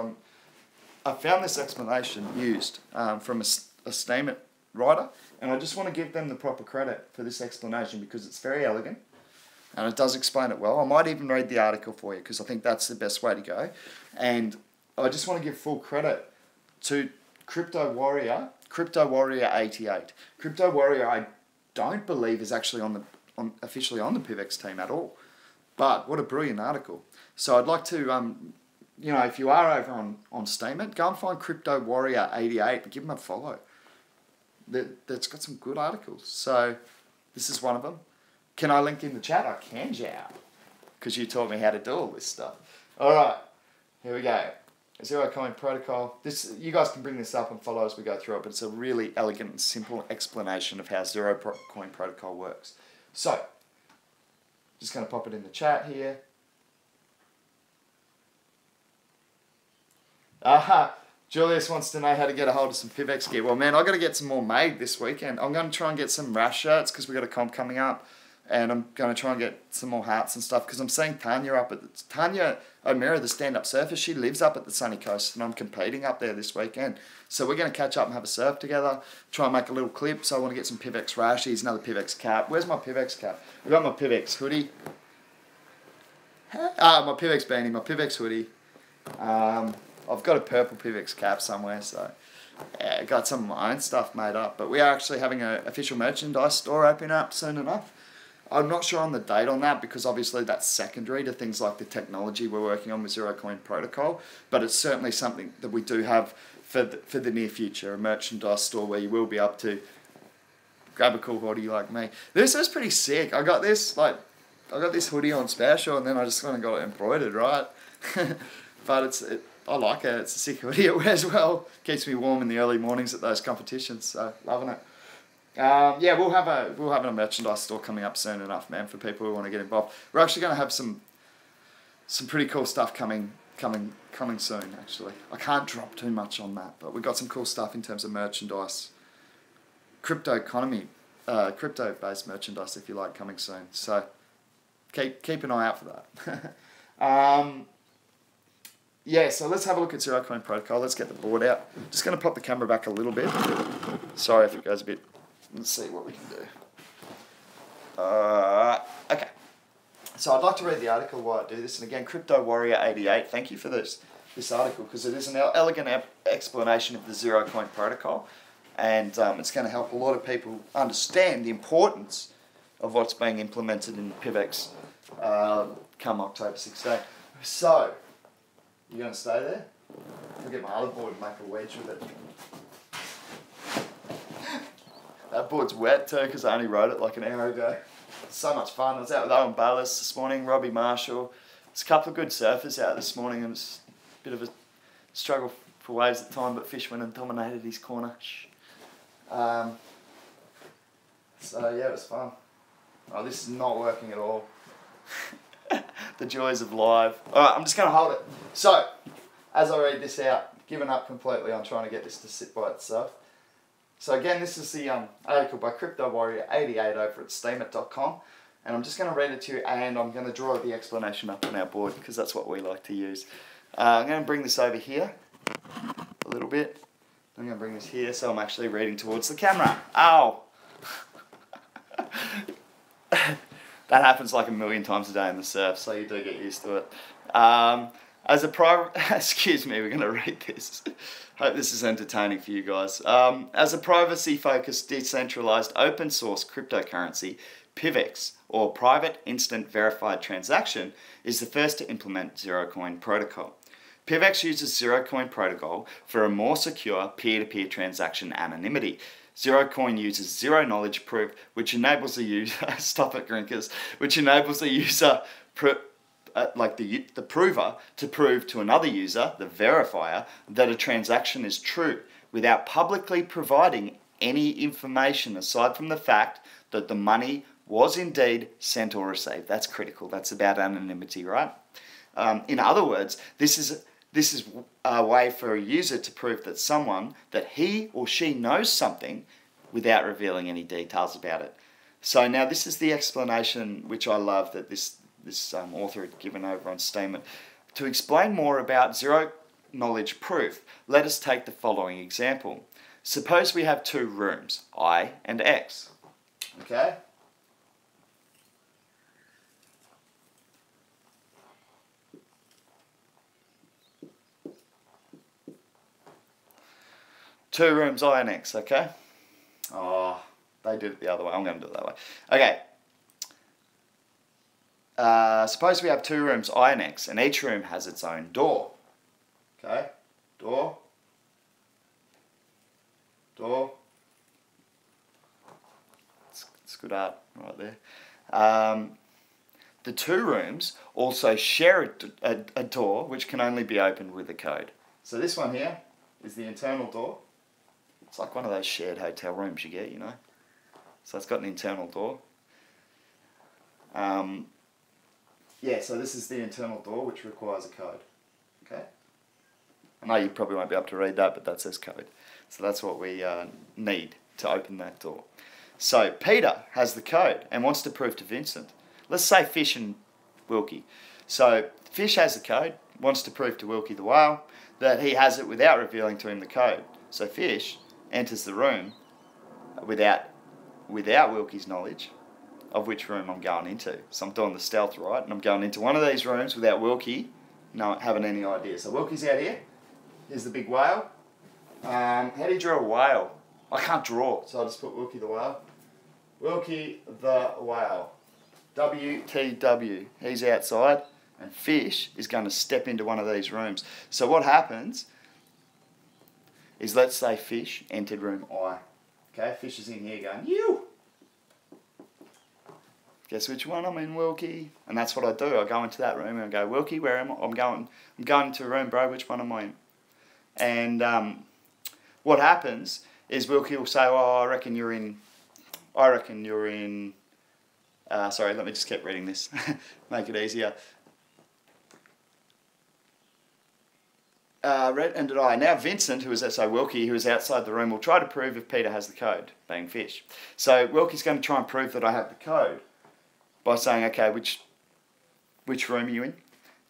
I found this explanation used from a statement writer, and I just want to give them the proper credit for this explanation because it's very elegant and it does explain it well. I might even read the article for you because I think that's the best way to go. And I just want to give full credit to Crypto Warrior 88. Crypto Warrior, I don't believe is actually officially on the PIVX team at all. But what a brilliant article. So I'd like to, if you are over on Statement, go and find Crypto Warrior 88 and give them a follow. That's got some good articles. So this is one of them. Can I link in the chat? I can, Zhao, because you taught me how to do all this stuff. All right, here we go. ZeroCoin protocol. You guys can bring this up and follow as we go through it, but it's a really elegant and simple explanation of how ZeroCoin protocol works. So, just going to pop it in the chat here. Aha! Julius wants to know how to get a hold of some PIVX gear. Well, man, I've got to get some more made this weekend. I'm going to try and get some rash shirts because we've got a comp coming up. And I'm going to try and get some more hats and stuff because I'm seeing Tanya Tanya O'Meara, the stand-up surfer, she lives up at the sunny coast and I'm competing up there this weekend. So we're going to catch up and have a surf together, try and make a little clip. So I want to get some PIVX rashies, another PIVX cap. Where's my PIVX cap? I've got my PIVX hoodie. My PIVX beanie, my PIVX hoodie. I've got a purple PIVX cap somewhere, so yeah, got some of my own stuff made up. But we are actually having an official merchandise store open up soon enough. I'm not sure on the date on that because obviously that's secondary to things like the technology we're working on with ZeroCoin protocol. But it's certainly something that we do have for the near future, a merchandise store where you will be able to grab a cool hoodie like me. This is pretty sick. I got this hoodie on special and then I just kind of got it embroidered, right? But I like it. It's a sick hoodie. It wears well. Keeps me warm in the early mornings at those competitions. So loving it. Yeah, we'll have a merchandise store coming up soon enough, man, for people who want to get involved. We're actually going to have some pretty cool stuff coming soon. Actually, I can't drop too much on that, but we've got some cool stuff in terms of merchandise, crypto-based merchandise, if you like, coming soon. So keep an eye out for that. Yeah, so let's have a look at ZeroCoin protocol. Let's get the board out. Just going to pop the camera back a little bit. Sorry if it goes a bit. Let's see what we can do. Okay. So I'd like to read the article while I do this. And again, Crypto Warrior 88, thank you for this article because it is an elegant explanation of the ZeroCoin protocol. And it's going to help a lot of people understand the importance of what's being implemented in PIVX come October 16. So, you going to stay there? I'll get my other board and make a wedge with it. That board's wet too because I only wrote it like an hour ago. So much fun. I was out with Owen Bayless this morning, Robbie Marshall. There's a couple of good surfers out this morning and it's a bit of a struggle for waves at the time, but Fish went and dominated his corner. So yeah, it was fun. Oh, this is not working at all. The joys of live. Alright, I'm just going to hold it. So, as I read this out, given up completely on trying to get this to sit by itself. So again, this is the article by Crypto Warrior 88 over at steemit.com. And I'm just going to read it to you and I'm going to draw the explanation up on our board because that's what we like to use. I'm going to bring this over here a little bit. I'm going to bring this here so I'm actually reading towards the camera. Ow! That happens like a million times a day in the surf, so you do get used to it. As a private, excuse me, we're going to read this. Hope this is entertaining for you guys. As a privacy-focused, decentralized, open-source cryptocurrency, PIVX, or Private Instant Verified Transaction, is the first to implement ZeroCoin protocol. PIVX uses ZeroCoin protocol for a more secure peer-to-peer transaction anonymity. ZeroCoin uses zero-knowledge proof, which enables the user, stop it, Grinkers, which enables the user, the prover, to prove to another user, the verifier, that a transaction is true, without publicly providing any information aside from the fact that the money was indeed sent or received. That's critical. That's about anonymity, right? In other words, this is a way for a user to prove that he or she knows something without revealing any details about it. So now this is the explanation which I love that this author had given over on Steemit. To explain more about zero-knowledge proof, let us take the following example. Suppose we have two rooms, I and X. Okay? Two rooms, I and X, okay? Oh, they did it the other way. I'm going to do it that way. Okay. Suppose we have two rooms, I and X, and each room has its own door. Okay? Door. Door. It's good art right there. The two rooms also share a door which can only be opened with a code. So this one here is the internal door. It's like one of those shared hotel rooms you get, you know. So it's got an internal door. Yeah, so this is the internal door which requires a code. Okay? I know you probably won't be able to read that, but that says code. So that's what we need to open that door. So Peter has the code and wants to prove to Vincent. Let's say Fish and Wilkie. So Fish has the code, wants to prove to Wilkie the Whale that he has it without revealing to him the code. So Fish enters the room without Wilkie's knowledge of which room I'm going into. So I'm doing the stealth, right? And I'm going into one of these rooms without Wilkie having any idea. So Wilkie's out here. Here's the big whale. How do you draw a whale? I can't draw, so I'll just put Wilkie the Whale. Wilkie the Whale. WTW. He's outside, and fish is going to step into one of these rooms. So what happens is, let's say fish entered room I. Okay, fish is in here going, you. Guess which one I'm in, Wilkie? And that's what I do. I go into that room and I go, Wilkie, where am I? I'm going into a room, bro. Which one am I in? And what happens is Wilkie will say, oh, I reckon you're in. Sorry, let me just keep reading this. Make it easier. And did I. Now Vincent, who is Wilkie, who is outside the room, will try to prove if Peter has the code, being fish. So Wilkie's going to try and prove that I have the code by saying, okay, which room are you in?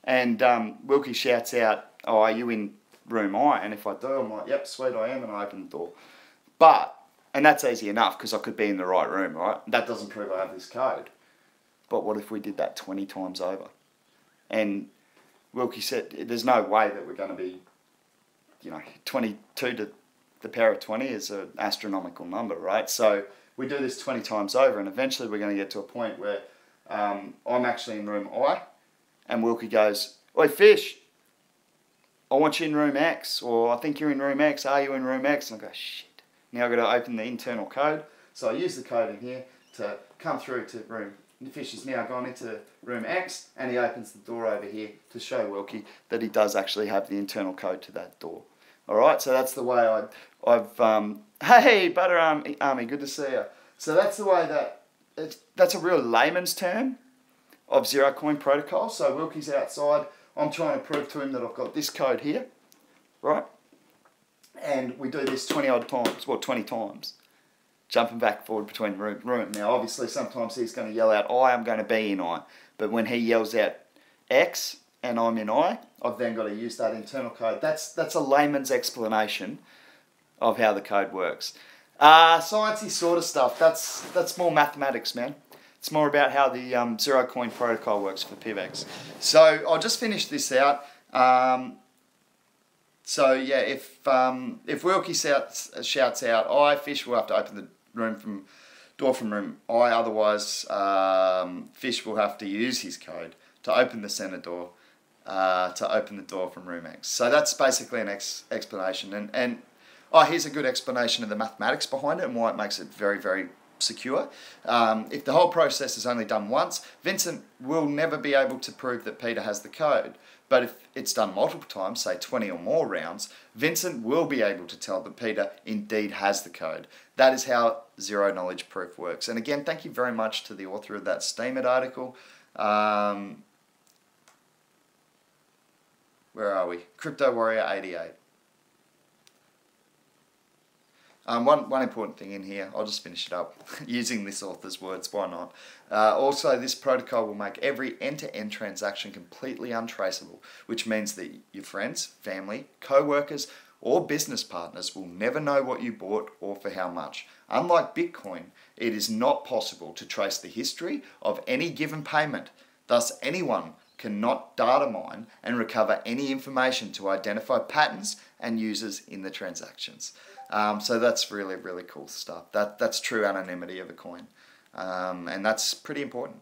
And Wilkie shouts out, oh, are you in room I? And if I do, I'm like, yep, sweet, I am, and I open the door. And that's easy enough because I could be in the right room, right? That doesn't prove I have this code. But what if we did that 20 times over? And Wilkie said, there's no way that we're going to be, 22 to the power of 20 is an astronomical number, right? So we do this 20 times over, and eventually we're going to get to a point where I'm actually in room I, and Wilkie goes, oi, fish, I want you in room X, or I think you're in room X, are you in room X? And I go, shit. Now I've got to open the internal code. So I use the code in here to come through to room. The fish has now gone into room X, and he opens the door over here to show Wilkie that he does actually have the internal code to that door. Alright, so that's the way hey, Butter Army, good to see you. So that's the way that's a real layman's term of ZeroCoin protocol. So Wilkie's outside, I'm trying to prove to him that I've got this code here, right? And we do this 20 times, jumping back and forward between room. Now, obviously, sometimes he's going to yell out, I'm going to be in I. But when he yells out X and I'm in I, I've then got to use that internal code. That's a layman's explanation of how the code works. Sciencey sort of stuff, that's more mathematics, man. It's more about how the ZeroCoin protocol works for PIVX. So I'll just finish this out. So yeah, if Wilkie shouts out, fish will have to open the door from room I. Otherwise, fish will have to use his code to open the center door, to open the door from room X. So that's basically an explanation. And here's a good explanation of the mathematics behind it and why it makes it very, very secure. If the whole process is only done once, Vincent will never be able to prove that Peter has the code. But if it's done multiple times, say 20 or more rounds, Vincent will be able to tell that Peter indeed has the code. That is how zero knowledge proof works. And again, thank you very much to the author of that Steemit article. Where are we? Crypto Warrior 88. One important thing in here, I'll just finish it up using this author's words, why not? Also, this protocol will make every end-to-end transaction completely untraceable, which means that your friends, family, co-workers, or business partners will never know what you bought or for how much. Unlike Bitcoin, it is not possible to trace the history of any given payment. Thus, anyone cannot data mine and recover any information to identify patterns and users in the transactions. So that's really, really cool stuff. That's true anonymity of a coin. And that's pretty important,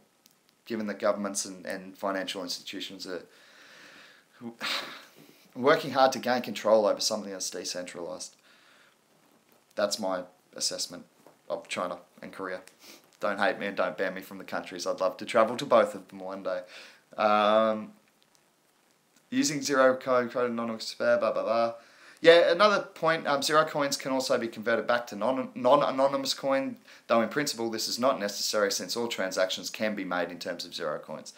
given that governments and financial institutions are working hard to gain control over something that's decentralized. That's my assessment of China and Korea. Don't hate me and don't ban me from the countries. I'd love to travel to both of them one day. Using ZeroCoin, code anonymous, blah, blah, blah. Yeah, another point, ZeroCoins can also be converted back to non-anonymous coin, though in principle this is not necessary since all transactions can be made in terms of ZeroCoins.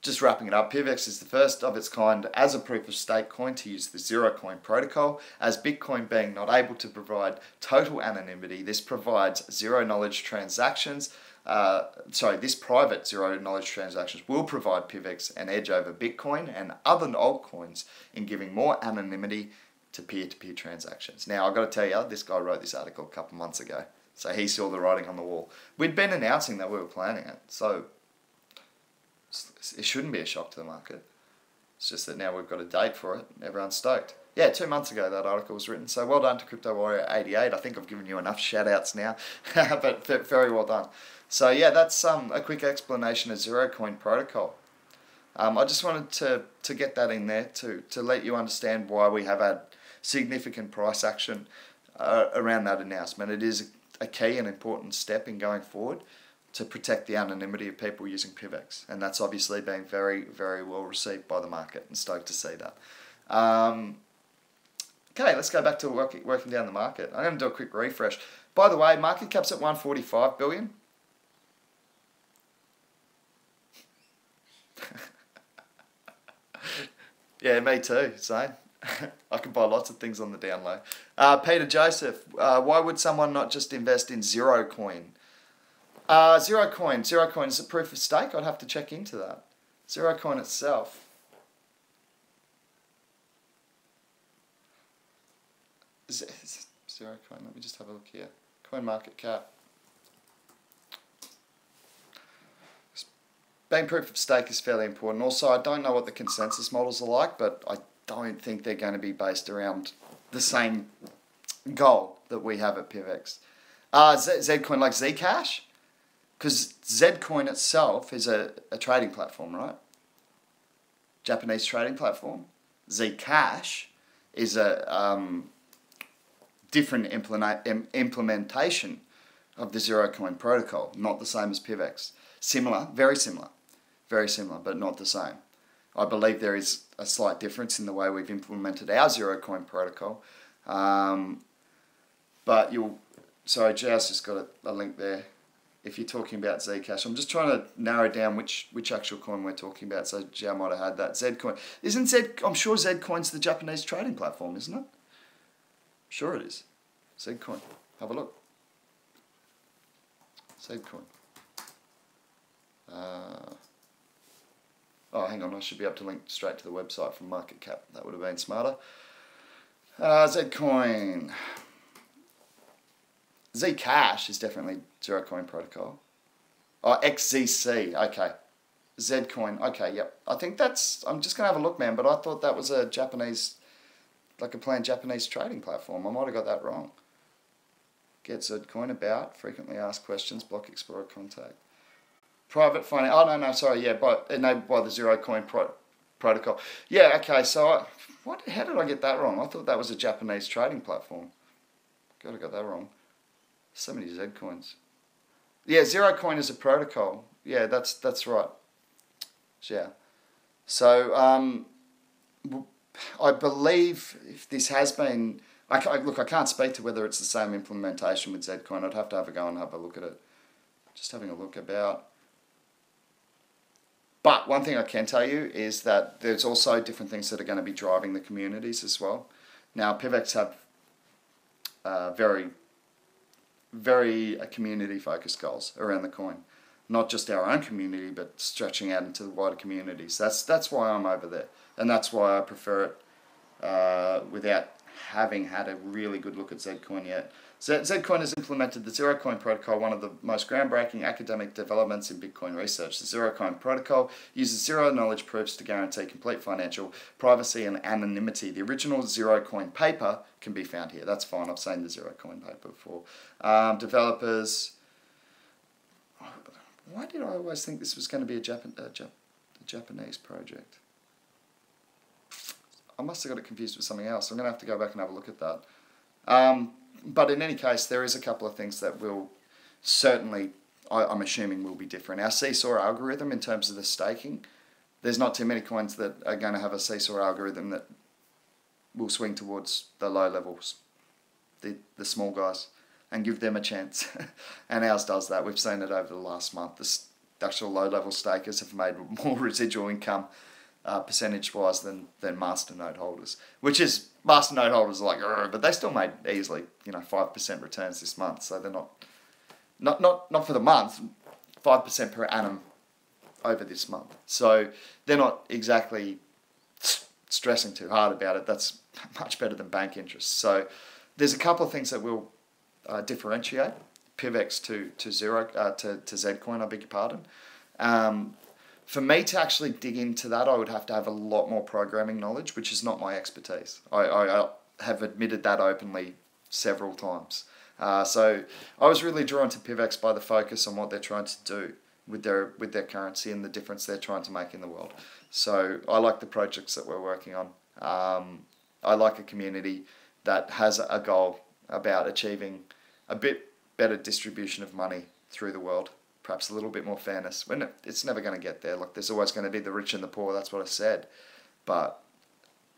Just wrapping it up, PIVX is the first of its kind as a proof-of-stake coin to use the ZeroCoin protocol. As Bitcoin being not able to provide total anonymity, this provides zero-knowledge transactions. This private zero-knowledge transactions will provide PIVX an edge over Bitcoin and other altcoins in giving more anonymity to peer-to-peer transactions. Now, I've got to tell you, this guy wrote this article a couple months ago, so he saw the writing on the wall. We'd been announcing that we were planning it, so it shouldn't be a shock to the market. It's just that now we've got a date for it, and everyone's stoked. Yeah, 2 months ago that article was written. So well done to Crypto Warrior 88. I think I've given you enough shout outs now, but very well done. So yeah, that's a quick explanation of ZeroCoin protocol. I just wanted to get that in there to let you understand why we have had significant price action around that announcement. It is a key and important step in going forward to protect the anonymity of people using PIVX, and that's obviously been very, very well received by the market, and stoked to see that. Okay, let's go back to working down the market. I'm going to do a quick refresh. By the way, market cap's at 145 billion. Yeah, me too, Zane. I can buy lots of things on the down low. Peter Joseph, why would someone not just invest in ZeroCoin? ZeroCoin is it proof of stake? I'd have to check into that. ZeroCoin itself. ZeroCoin, let me just have a look here. Coin market cap. Being proof of stake is fairly important. Also, I don't know what the consensus models are like, but I don't think they're going to be based around the same goal that we have at PIVX. Zcoin, like Zcash? Because Zcoin itself is a trading platform, right? Japanese trading platform. Zcash is a different implementation of the ZeroCoin protocol, not the same as PIVX. Similar, very similar, but not the same. I believe there is a slight difference in the way we've implemented our ZeroCoin protocol. But sorry, Jazz just got a link there. If you're talking about Zcash, I'm just trying to narrow down which actual coin we're talking about. So Jazz might have had that. Zcoin. I'm sure Zcoin's the Japanese trading platform, isn't it? Sure it is. Zcoin. Have a look. Zcoin. Oh, hang on, I should be able to link straight to the website from market cap. That would have been smarter. Zcoin. Zcash is definitely ZeroCoin protocol. Oh, XZC, okay. Zcoin, okay, yep. I think that's, I'm just going to have a look, man, but I thought that was a Japanese, like a planned Japanese trading platform. I might have got that wrong. Get Zcoin about, frequently asked questions, block explorer contact. Private finance, oh no, sorry, yeah, enabled by the ZeroCoin protocol. Yeah, okay, so how did I get that wrong? I thought that was a Japanese trading platform. God, I got that wrong. So many Zcoins. Yeah, ZeroCoin is a protocol. Yeah, that's right. Yeah. So, I believe if this has been... Look, I can't speak to whether it's the same implementation with Zcoin. I'd have to have a go and have a look at it. Just having a look about... But one thing I can tell you is that there's also different things that are going to be driving the communities as well. Now, PIVX have very community-focused goals around the coin. Not just our own community, but stretching out into the wider communities. That's why I'm over there. And that's why I prefer it without having had a really good look at Zcoin yet. Zcoin has implemented the ZeroCoin protocol, one of the most groundbreaking academic developments in Bitcoin research. The ZeroCoin protocol uses zero-knowledge proofs to guarantee complete financial privacy and anonymity. The original ZeroCoin paper can be found here. That's fine. I've seen the ZeroCoin paper before. Developers... Why did I always think this was going to be a Japanese project? I must have got it confused with something else. I'm going to have to go back and have a look at that. But in any case, there is a couple of things that will certainly, I'm assuming, will be different. Our seesaw algorithm in terms of the staking, there's not too many coins that are going to have a seesaw algorithm that will swing towards the low levels, the small guys, and give them a chance. And ours does that. We've seen it over the last month. The actual low-level stakers have made more residual income percentage-wise than masternode holders, which is, masternode holders are like, but they still made easily 5% returns this month, so they're not for the month, 5% per annum over this month. So they're not exactly stressing too hard about it. That's much better than bank interest. So there's a couple of things that will differentiate PIVX to Zcoin, I beg your pardon. For me to actually dig into that, I would have to have a lot more programming knowledge, which is not my expertise. I have admitted that openly several times. So I was really drawn to PIVX by the focus on what they're trying to do with their currency and the difference they're trying to make in the world. So I like the projects that we're working on. I like a community that has a goal about achieving a bit better distribution of money through the world. Perhaps a little bit more fairness. When it's never going to get there. Like, there's always going to be the rich and the poor. That's what I said. But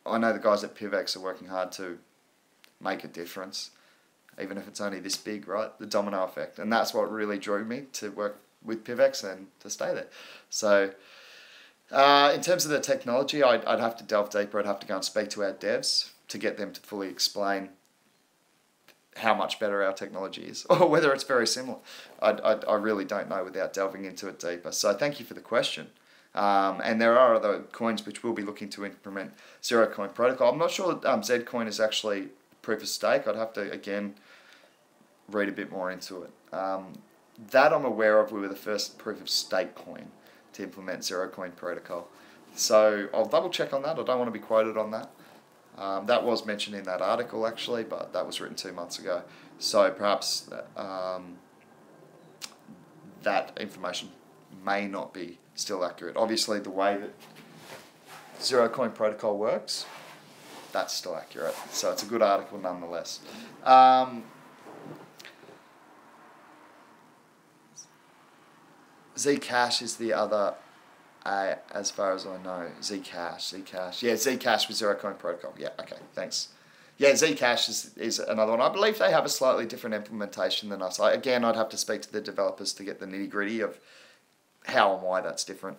I know the guys at PIVX are working hard to make a difference, even if it's only this big, right? The domino effect. And that's what really drew me to work with PIVX and to stay there. So in terms of the technology, I'd have to delve deeper. I'd have to go and speak to our devs to get them to fully explain how much better our technology is, or whether it's very similar. I really don't know without delving into it deeper. So thank you for the question. And there are other coins which will be looking to implement ZeroCoin protocol. I'm not sure Zcoin is actually proof of stake. I'd have to, again, read a bit more into it. That I'm aware of, we were the first proof of stake coin to implement ZeroCoin protocol. So I'll double check on that. I don't want to be quoted on that. That was mentioned in that article actually, but that was written 2 months ago. So perhaps that information may not be still accurate. Obviously the way that ZeroCoin protocol works, that's still accurate. So it's a good article nonetheless. Zcash is the other, as far as I know. Zcash. Yeah, Zcash with ZeroCoin protocol. Yeah, okay, thanks. Yeah, Zcash is another one. I believe they have a slightly different implementation than us. Again, I'd have to speak to the developers to get the nitty-gritty of how and why that's different.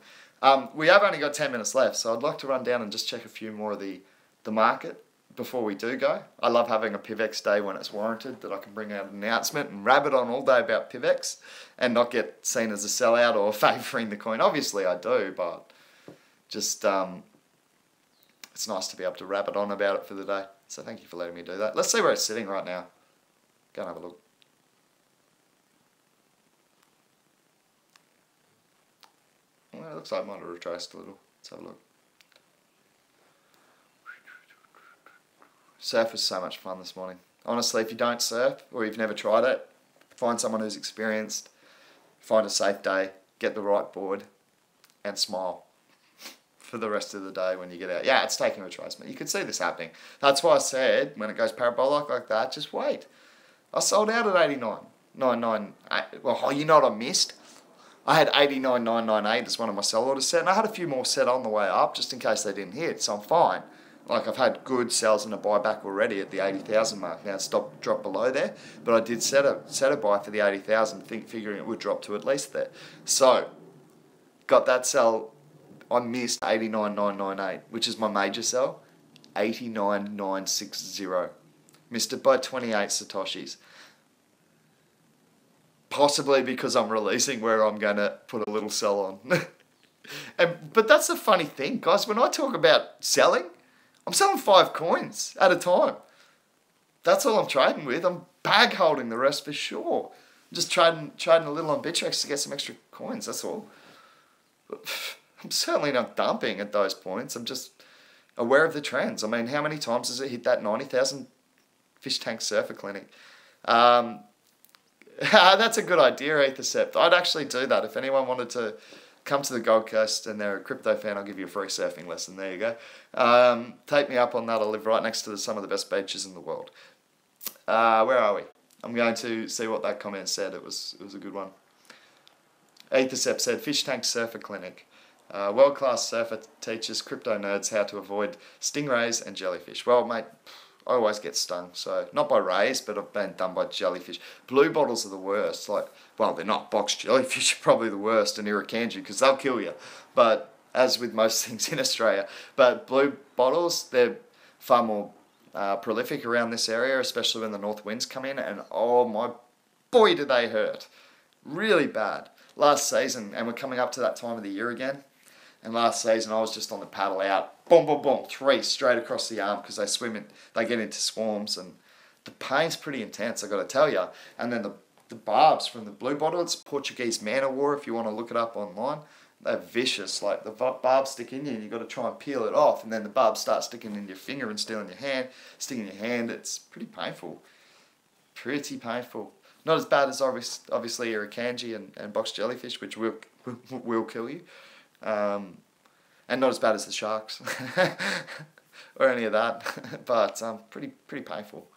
We have only got 10 minutes left, so I'd like to run down and just check a few more of the market before we do go. I love having a PIVX day when it's warranted, that I can bring out an announcement and rabbit on all day about PIVX and not get seen as a sellout or favouring the coin. Obviously I do, but just it's nice to be able to rabbit on about it for the day. So thank you for letting me do that. Let's see where it's sitting right now. Go and have a look. Well, it looks like it might have retraced a little. Let's have a look. Surf was so much fun this morning. Honestly, if you don't surf or you've never tried it, find someone who's experienced, find a safe day, get the right board, and smile for the rest of the day when you get out. Yeah, it's taking retracement. You could see this happening. That's why I said, when it goes parabolic like that, just wait. I sold out at 89.998. Well, you know what I missed? I had 89.998 as one of my sell orders set, and I had a few more set on the way up just in case they didn't hit, so I'm fine. Like, I've had good sells and a buyback already at the 80,000 mark. Now it's dropped below there, but I did set a buy for the 80,000, figuring it would drop to at least there. So, got that sell. I missed 89.998, which is my major sell. 89.960. Missed it by 28 satoshis. Possibly because I'm releasing where I'm going to put a little sell on. But that's the funny thing, guys. When I talk about selling, I'm selling 5 coins at a time. That's all I'm trading with. I'm bag holding the rest for sure. I'm just trading a little on Bittrex to get some extra coins, that's all. I'm certainly not dumping at those points. I'm just aware of the trends. I mean, how many times has it hit that 90,000 fish tank surfer clinic? That's a good idea, Ethercept. I'd actually do that. If anyone wanted to come to the Gold Coast and they're a crypto fan, I'll give you a free surfing lesson. There you go. Take me up on that. I live right next to some of the best beaches in the world. Where are we? I'm going to see what that comment said. It was a good one. Ethercept said, Fish Tank Surfer Clinic. World-class surfer teaches crypto nerds how to avoid stingrays and jellyfish. Well, mate, I always get stung. So, not by rays, but I've been done by jellyfish. Blue bottles are the worst. Like, well, they're not. Box jellyfish are probably the worst, and irukandji, because they'll kill you. But, as with most things in Australia. But blue bottles, they're far more prolific around this area, especially when the north winds come in, and oh my boy, do they hurt. Really bad. Last season, and we're coming up to that time of the year again, and last season I was just on the paddle out, boom, boom, boom, 3 straight across the arm, because they get into swarms, and the pain's pretty intense, I got to tell you. And then the barbs from the blue bottle, it's Portuguese man o' war if you want to look it up online. they're vicious. Like the barbs stick in you and you've got to try and peel it off, and then the barb starts sticking in your finger and still in your hand, sticking in your hand. It's pretty painful. Pretty painful. Not as bad as obviously irukandji and box jellyfish, which will kill you. And not as bad as the sharks or any of that, but pretty painful.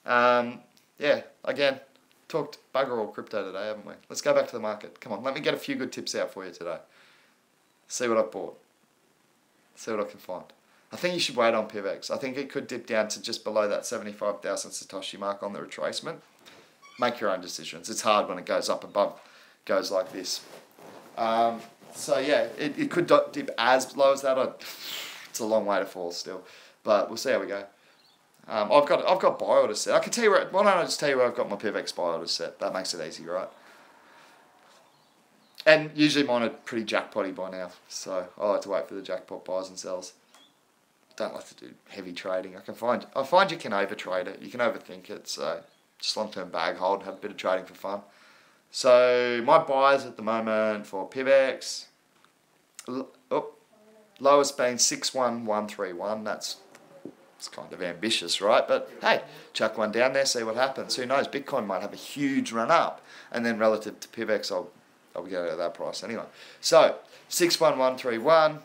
Yeah, again, talked bugger all crypto today, haven't we? Let's go back to the market. Come on, let me get a few good tips out for you today. See what I've bought. See what I can find. I think you should wait on PIVX. I think it could dip down to just below that 75,000 Satoshi mark on the retracement. Make your own decisions. It's hard when it goes up above, goes like this. So yeah, it could dip as low as that. It's a long way to fall still, but we'll see how we go. I've got buy orders set. I can tell you where. Why don't I just tell you where I've got my PIVX buy orders set? That makes it easy, right? And usually mine are pretty jackpotty by now, so I like to wait for the jackpot buys and sells. Don't like to do heavy trading. I find you can overtrade it. You can overthink it. So just long-term bag hold, have a bit of trading for fun. So my buys at the moment for PIVX, lowest being 61131. It's kind of ambitious, right? But hey, chuck one down there, see what happens. Who knows? Bitcoin might have a huge run up, and then relative to PIVX, I'll get at that price anyway. So 61131.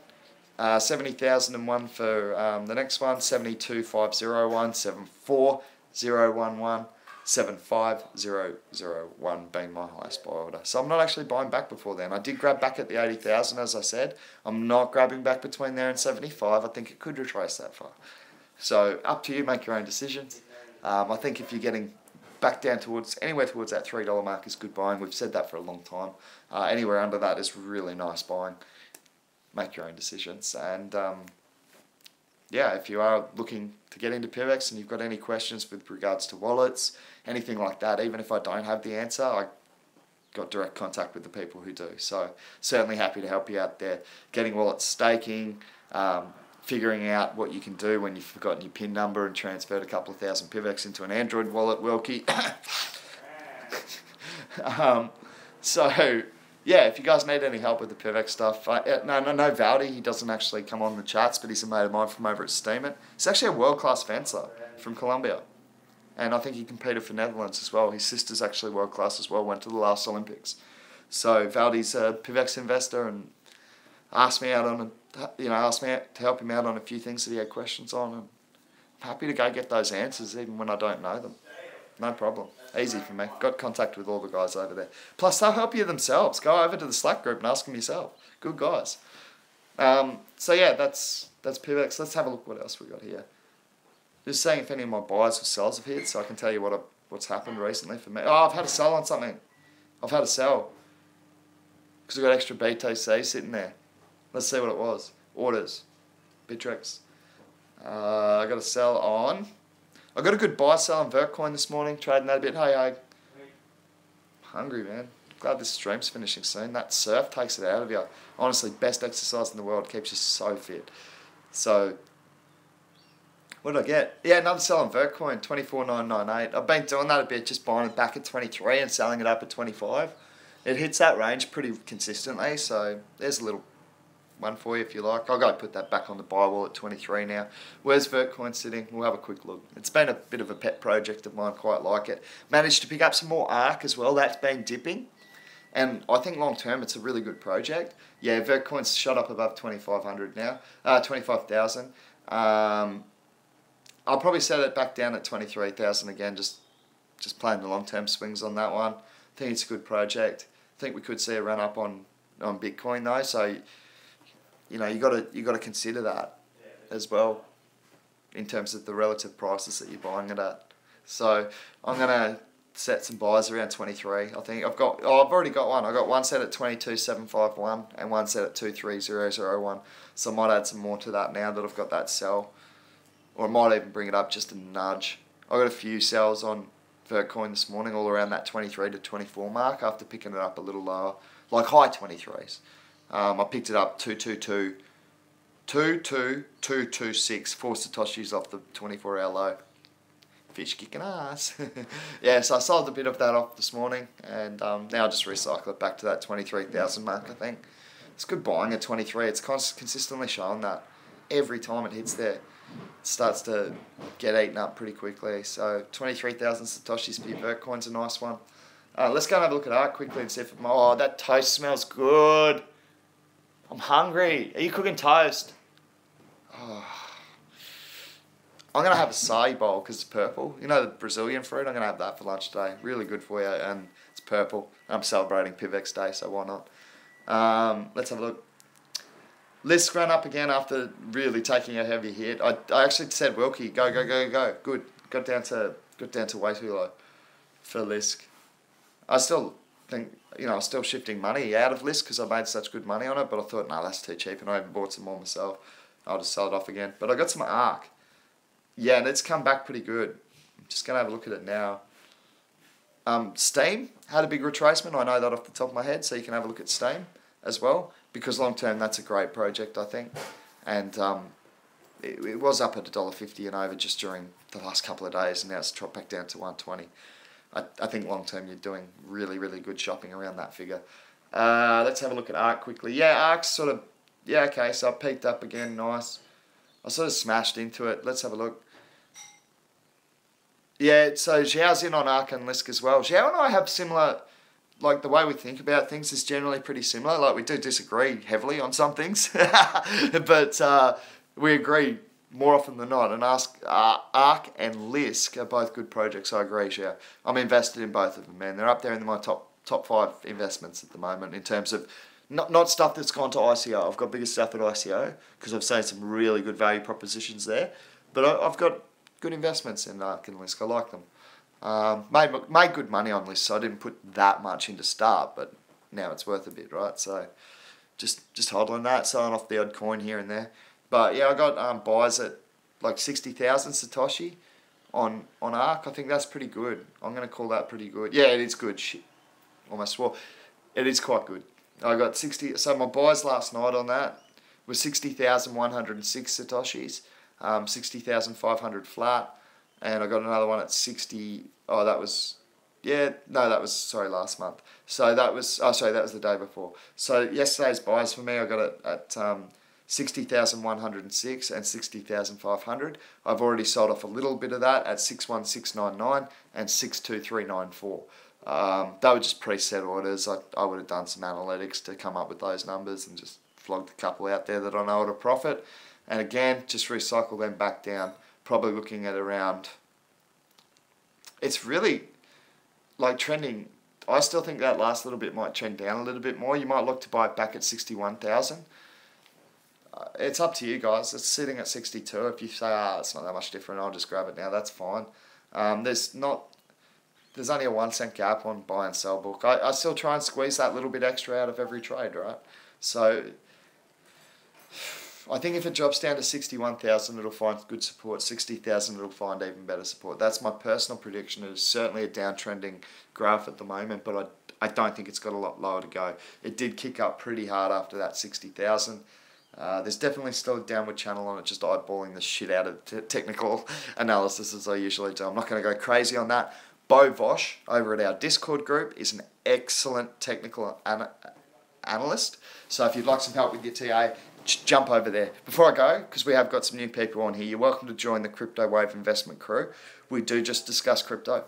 70,001 for the next one, 72,501, 74,011, 75,001 being my highest buy order. So I'm not actually buying back before then. I did grab back at the 80,000, as I said. I'm not grabbing back between there and 75. I think it could retrace that far. So up to you, make your own decisions. I think if you're getting back down towards, anywhere towards that $3 mark is good buying. We've said that for a long time. Anywhere under that is really nice buying. Make your own decisions, and yeah, if you are looking to get into PIVX and you've got any questions with regards to wallets, anything like that, even if I don't have the answer, I got direct contact with the people who do. So certainly happy to help you out there, getting wallets staking, figuring out what you can do when you've forgotten your PIN number and transferred a couple of thousand PIVX into an Android wallet, Wilkie. So yeah, if you guys need any help with the PIVX stuff, no, Valdi, he doesn't actually come on the chats, but he's a mate of mine from over at Steeman. He's actually a world-class fencer from Colombia, and I think he competed for Netherlands as well. His sister's actually world-class as well, went to the last Olympics. So Valdi's a PIVX investor and asked me out on, asked me to help him out on a few things that he had questions on, and I'm happy to go get those answers even when I don't know them. No problem. Easy for me. Got contact with all the guys over there. Plus, they'll help you themselves. Go over to the Slack group and ask them yourself. Good guys. So yeah, that's PIVX. Let's have a look what else we got here. Just saying if any of my buys or sells have hit, so I can tell you what's happened recently for me. Oh, I've had a sell on something. I've had a sell. Because I've got extra BTC sitting there. Let's see what it was. Orders. Bittrex. I got a sell on... I got a good buy sell on ZeroCoin this morning, trading that a bit. Hey, hungry, man. Glad this stream's finishing soon. That surf takes it out of you. Honestly, best exercise in the world. Keeps you so fit. So, what did I get? Yeah, another sell on ZeroCoin, 24,998. I've been doing that a bit, just buying it back at 23 and selling it up at 25. It hits that range pretty consistently, so there's a little one for you if you like. I'll go put that back on the buy wall at 23 now. Where's ZeroCoin sitting? We'll have a quick look. It's been a bit of a pet project of mine, quite like it. Managed to pick up some more ARK as well. That's been dipping. And I think long term it's a really good project. Yeah, ZeroCoin's shot up above 2,500 now. 25,000. I'll probably set it back down at 23,000 again, just playing the long term swings on that one. I think it's a good project. I think we could see a run up on Bitcoin though, so you got to consider that as well in terms of the relative prices that you're buying it at. So I'm gonna set some buys around 23. I think I've already got one. I got one set at 22,751 and one set at 23,001. So I might add some more to that now that I've got that sell, or I might even bring it up just a nudge. I got a few sells on ZeroCoin this morning, all around that 23 to 24 mark after picking it up a little lower, like high 23s. I picked it up 222,226, 4 Satoshis off the 24-hour low. Fish kicking ass. Yeah, so I sold a bit of that off this morning, and now I'll just recycle it back to that 23,000 mark, I think. It's good buying at 23. It's consistently showing that every time it hits there. It starts to get eaten up pretty quickly. So 23,000 Satoshis per PIVX coin's a nice one. Let's go and have a look at ARK quickly and see if... Oh, that toast smells good. I'm hungry. Are you cooking toast? Oh. I'm going to have a acai bowl because it's purple. You know the Brazilian fruit? I'm going to have that for lunch today. Really good for you, and it's purple. I'm celebrating PIVX Day, so why not? Let's have a look. Lisk ran up again after really taking a heavy hit. I actually said Wilkie, go. Good. Got down to way too low for Lisk. I still think, I was still shifting money out of Lisk because I made such good money on it, but I thought, no, that's too cheap, and I even bought some more myself. I'll just sell it off again. But I got some ARK. Yeah, and it's come back pretty good. I'm just going to have a look at it now. Steam had a big retracement. I know that off the top of my head, so you can have a look at Steam as well, because long term that's a great project, I think. And it was up at $1.50 and over just during the last couple of days, and now it's dropped back down to 120. I think long term you're doing really, really good shopping around that figure. Let's have a look at ARK quickly. Yeah, ARK's sort of, yeah, okay, so I peaked up again, nice. I sort of smashed into it. Let's have a look. Yeah, so Xiao's in on ARK and Lisk as well. Xiao and I have similar, like the way we think about things is generally pretty similar. Like we do disagree heavily on some things, but we agree more often than not. And ARK and Lisk are both good projects. I agree, Xiao. I'm invested in both of them, man. They're up there in my top 5 investments at the moment in terms of not stuff that's gone to ICO. I've got bigger stuff at ICO because I've seen some really good value propositions there. But I've got good investments in ARK and Lisk. I like them. Made good money on Lisk, so I didn't put that much into start, but now it's worth a bit, right? So just hodling that, selling off the odd coin here and there. But yeah, I got buys at like 60,000 Satoshi on ARK. I think that's pretty good. I'm going to call that pretty good. Yeah, it is good. Shit. Almost swore. It is quite good. I got 60. So my buys last night on that was 60,106 Satoshis. 60,500 flat, and I got another one at 60. Oh, that was, yeah, no, that was, sorry, last month. So that was, oh, sorry, that was the day before. So yesterday's buys for me, I got it at 60,106 and 60,500. I've already sold off a little bit of that at 61699 and 62394. They were just preset orders. I would have done some analytics to come up with those numbers and just flogged a couple out there that I know at a profit. And again, just recycle them back down, probably looking at around, it's really like trending. I still think that last little bit might trend down a little bit more. You might look to buy it back at 61,000. It's up to you guys. It's sitting at 62. If you say, it's not that much different, I'll just grab it now, that's fine. There's only a 1 cent gap on buy and sell book. I still try and squeeze that little bit extra out of every trade, right? So I think if it drops down to 61,000, it'll find good support. 60,000, it'll find even better support. That's my personal prediction. It is certainly a downtrending graph at the moment, but I don't think it's got a lot lower to go. It did kick up pretty hard after that 60,000. There's definitely still a downward channel on it, just eyeballing the shit out of technical analysis as I usually do. I'm not going to go crazy on that. Bo Vosh over at our Discord group is an excellent technical analyst. So if you'd like some help with your TA, jump over there. Before I go, because we have got some new people on here, you're welcome to join the Crypto Wave investment crew. We do just discuss crypto.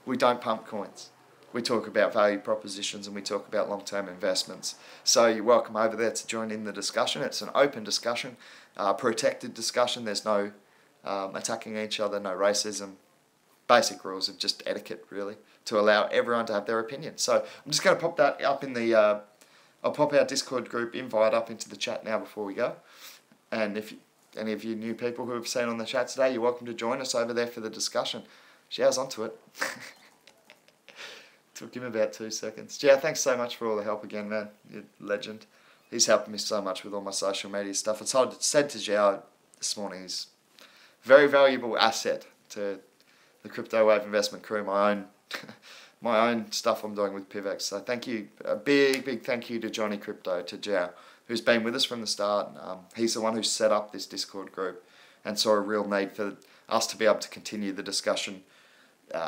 We don't pump coins. We talk about value propositions and we talk about long-term investments. So you're welcome over there to join in the discussion. It's an open discussion, protected discussion. There's no attacking each other, no racism. Basic rules of just etiquette, really, to allow everyone to have their opinion. So I'm just going to pop that up in the... I'll pop our Discord group invite up into the chat now before we go. And if any of you new people who have seen on the chat today, you're welcome to join us over there for the discussion. Xiao's onto it. Took him about 2 seconds. Xiao, thanks so much for all the help again, man. You're a legend. He's helped me so much with all my social media stuff. I said to Xiao this morning, he's a very valuable asset to the Crypto Wave investment crew, my own stuff I'm doing with PIVX. So thank you, a big thank you to Johnny Crypto, to Jao, who's been with us from the start. He's the one who set up this Discord group and saw a real need for us to be able to continue the discussion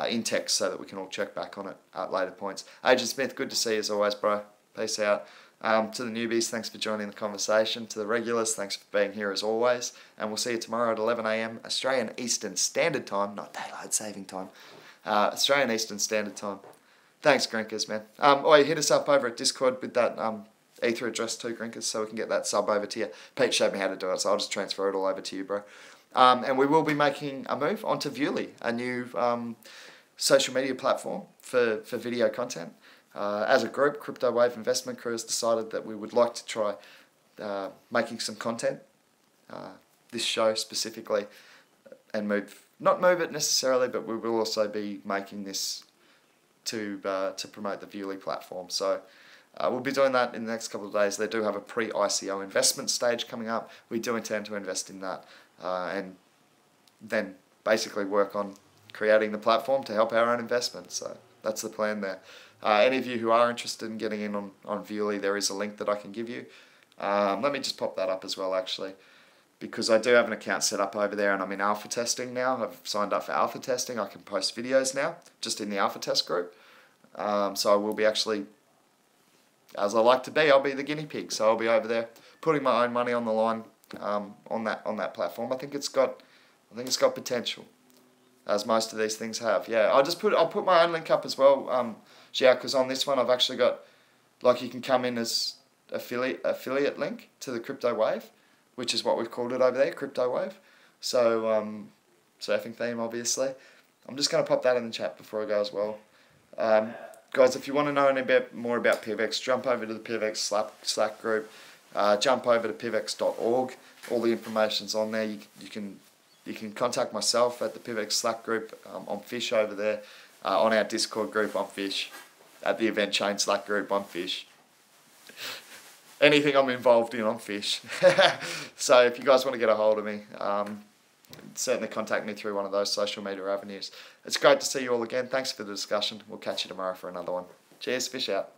in text so that we can all check back on it at later points. Agent Smith, good to see you as always, bro. Peace out. To the newbies, thanks for joining the conversation. To the regulars, thanks for being here as always. And we'll see you tomorrow at 11 a.m. Australian Eastern Standard Time, not Daylight Saving Time. Australian Eastern Standard Time. Thanks, Grinkers, man. Hit us up over at Discord with that Ether address too, Grinkers, so we can get that sub over to you. Pete showed me how to do it, so I'll just transfer it all over to you, bro. And we will be making a move onto Viewly, a new social media platform for video content. As a group, Crypto Wave Investment Crew has decided that we would like to try making some content, this show specifically, and not move it necessarily, but we will also be making this to promote the Viewly platform. So we'll be doing that in the next couple of days. They do have a pre-ICO investment stage coming up. We do intend to invest in that and then basically work on creating the platform to help our own investments. So that's the plan there. Any of you who are interested in getting in on Viewly, there is a link that I can give you. Let me just pop that up as well, actually, because I do have an account set up over there and I'm in alpha testing now. I've signed up for alpha testing. I can post videos now just in the alpha test group. So I will be actually, as I like to be, I'll be the guinea pig. So I'll be over there putting my own money on the line on that platform. I think it's got potential, as most of these things have. Yeah, I'll put my own link up as well. Because on this one I've actually got, like, you can come in as affiliate link to the Crypto Wave, which is what we've called it over there, Crypto Wave. So surfing theme, obviously. I'm just going to pop that in the chat before I go as well. Guys, if you want to know any bit more about PIVX, jump over to the PIVX Slack group. Jump over to pivx.org. All the information's on there. You can contact myself at the PIVX Slack group. On Fish over there. On our Discord group, on Fish. At the Event Chain Slack group, on Fish. Anything I'm involved in, on Fish. So if you guys want to get a hold of me, certainly contact me through one of those social media avenues. It's great to see you all again. Thanks for the discussion. We'll catch you tomorrow for another one. Cheers, Fish out.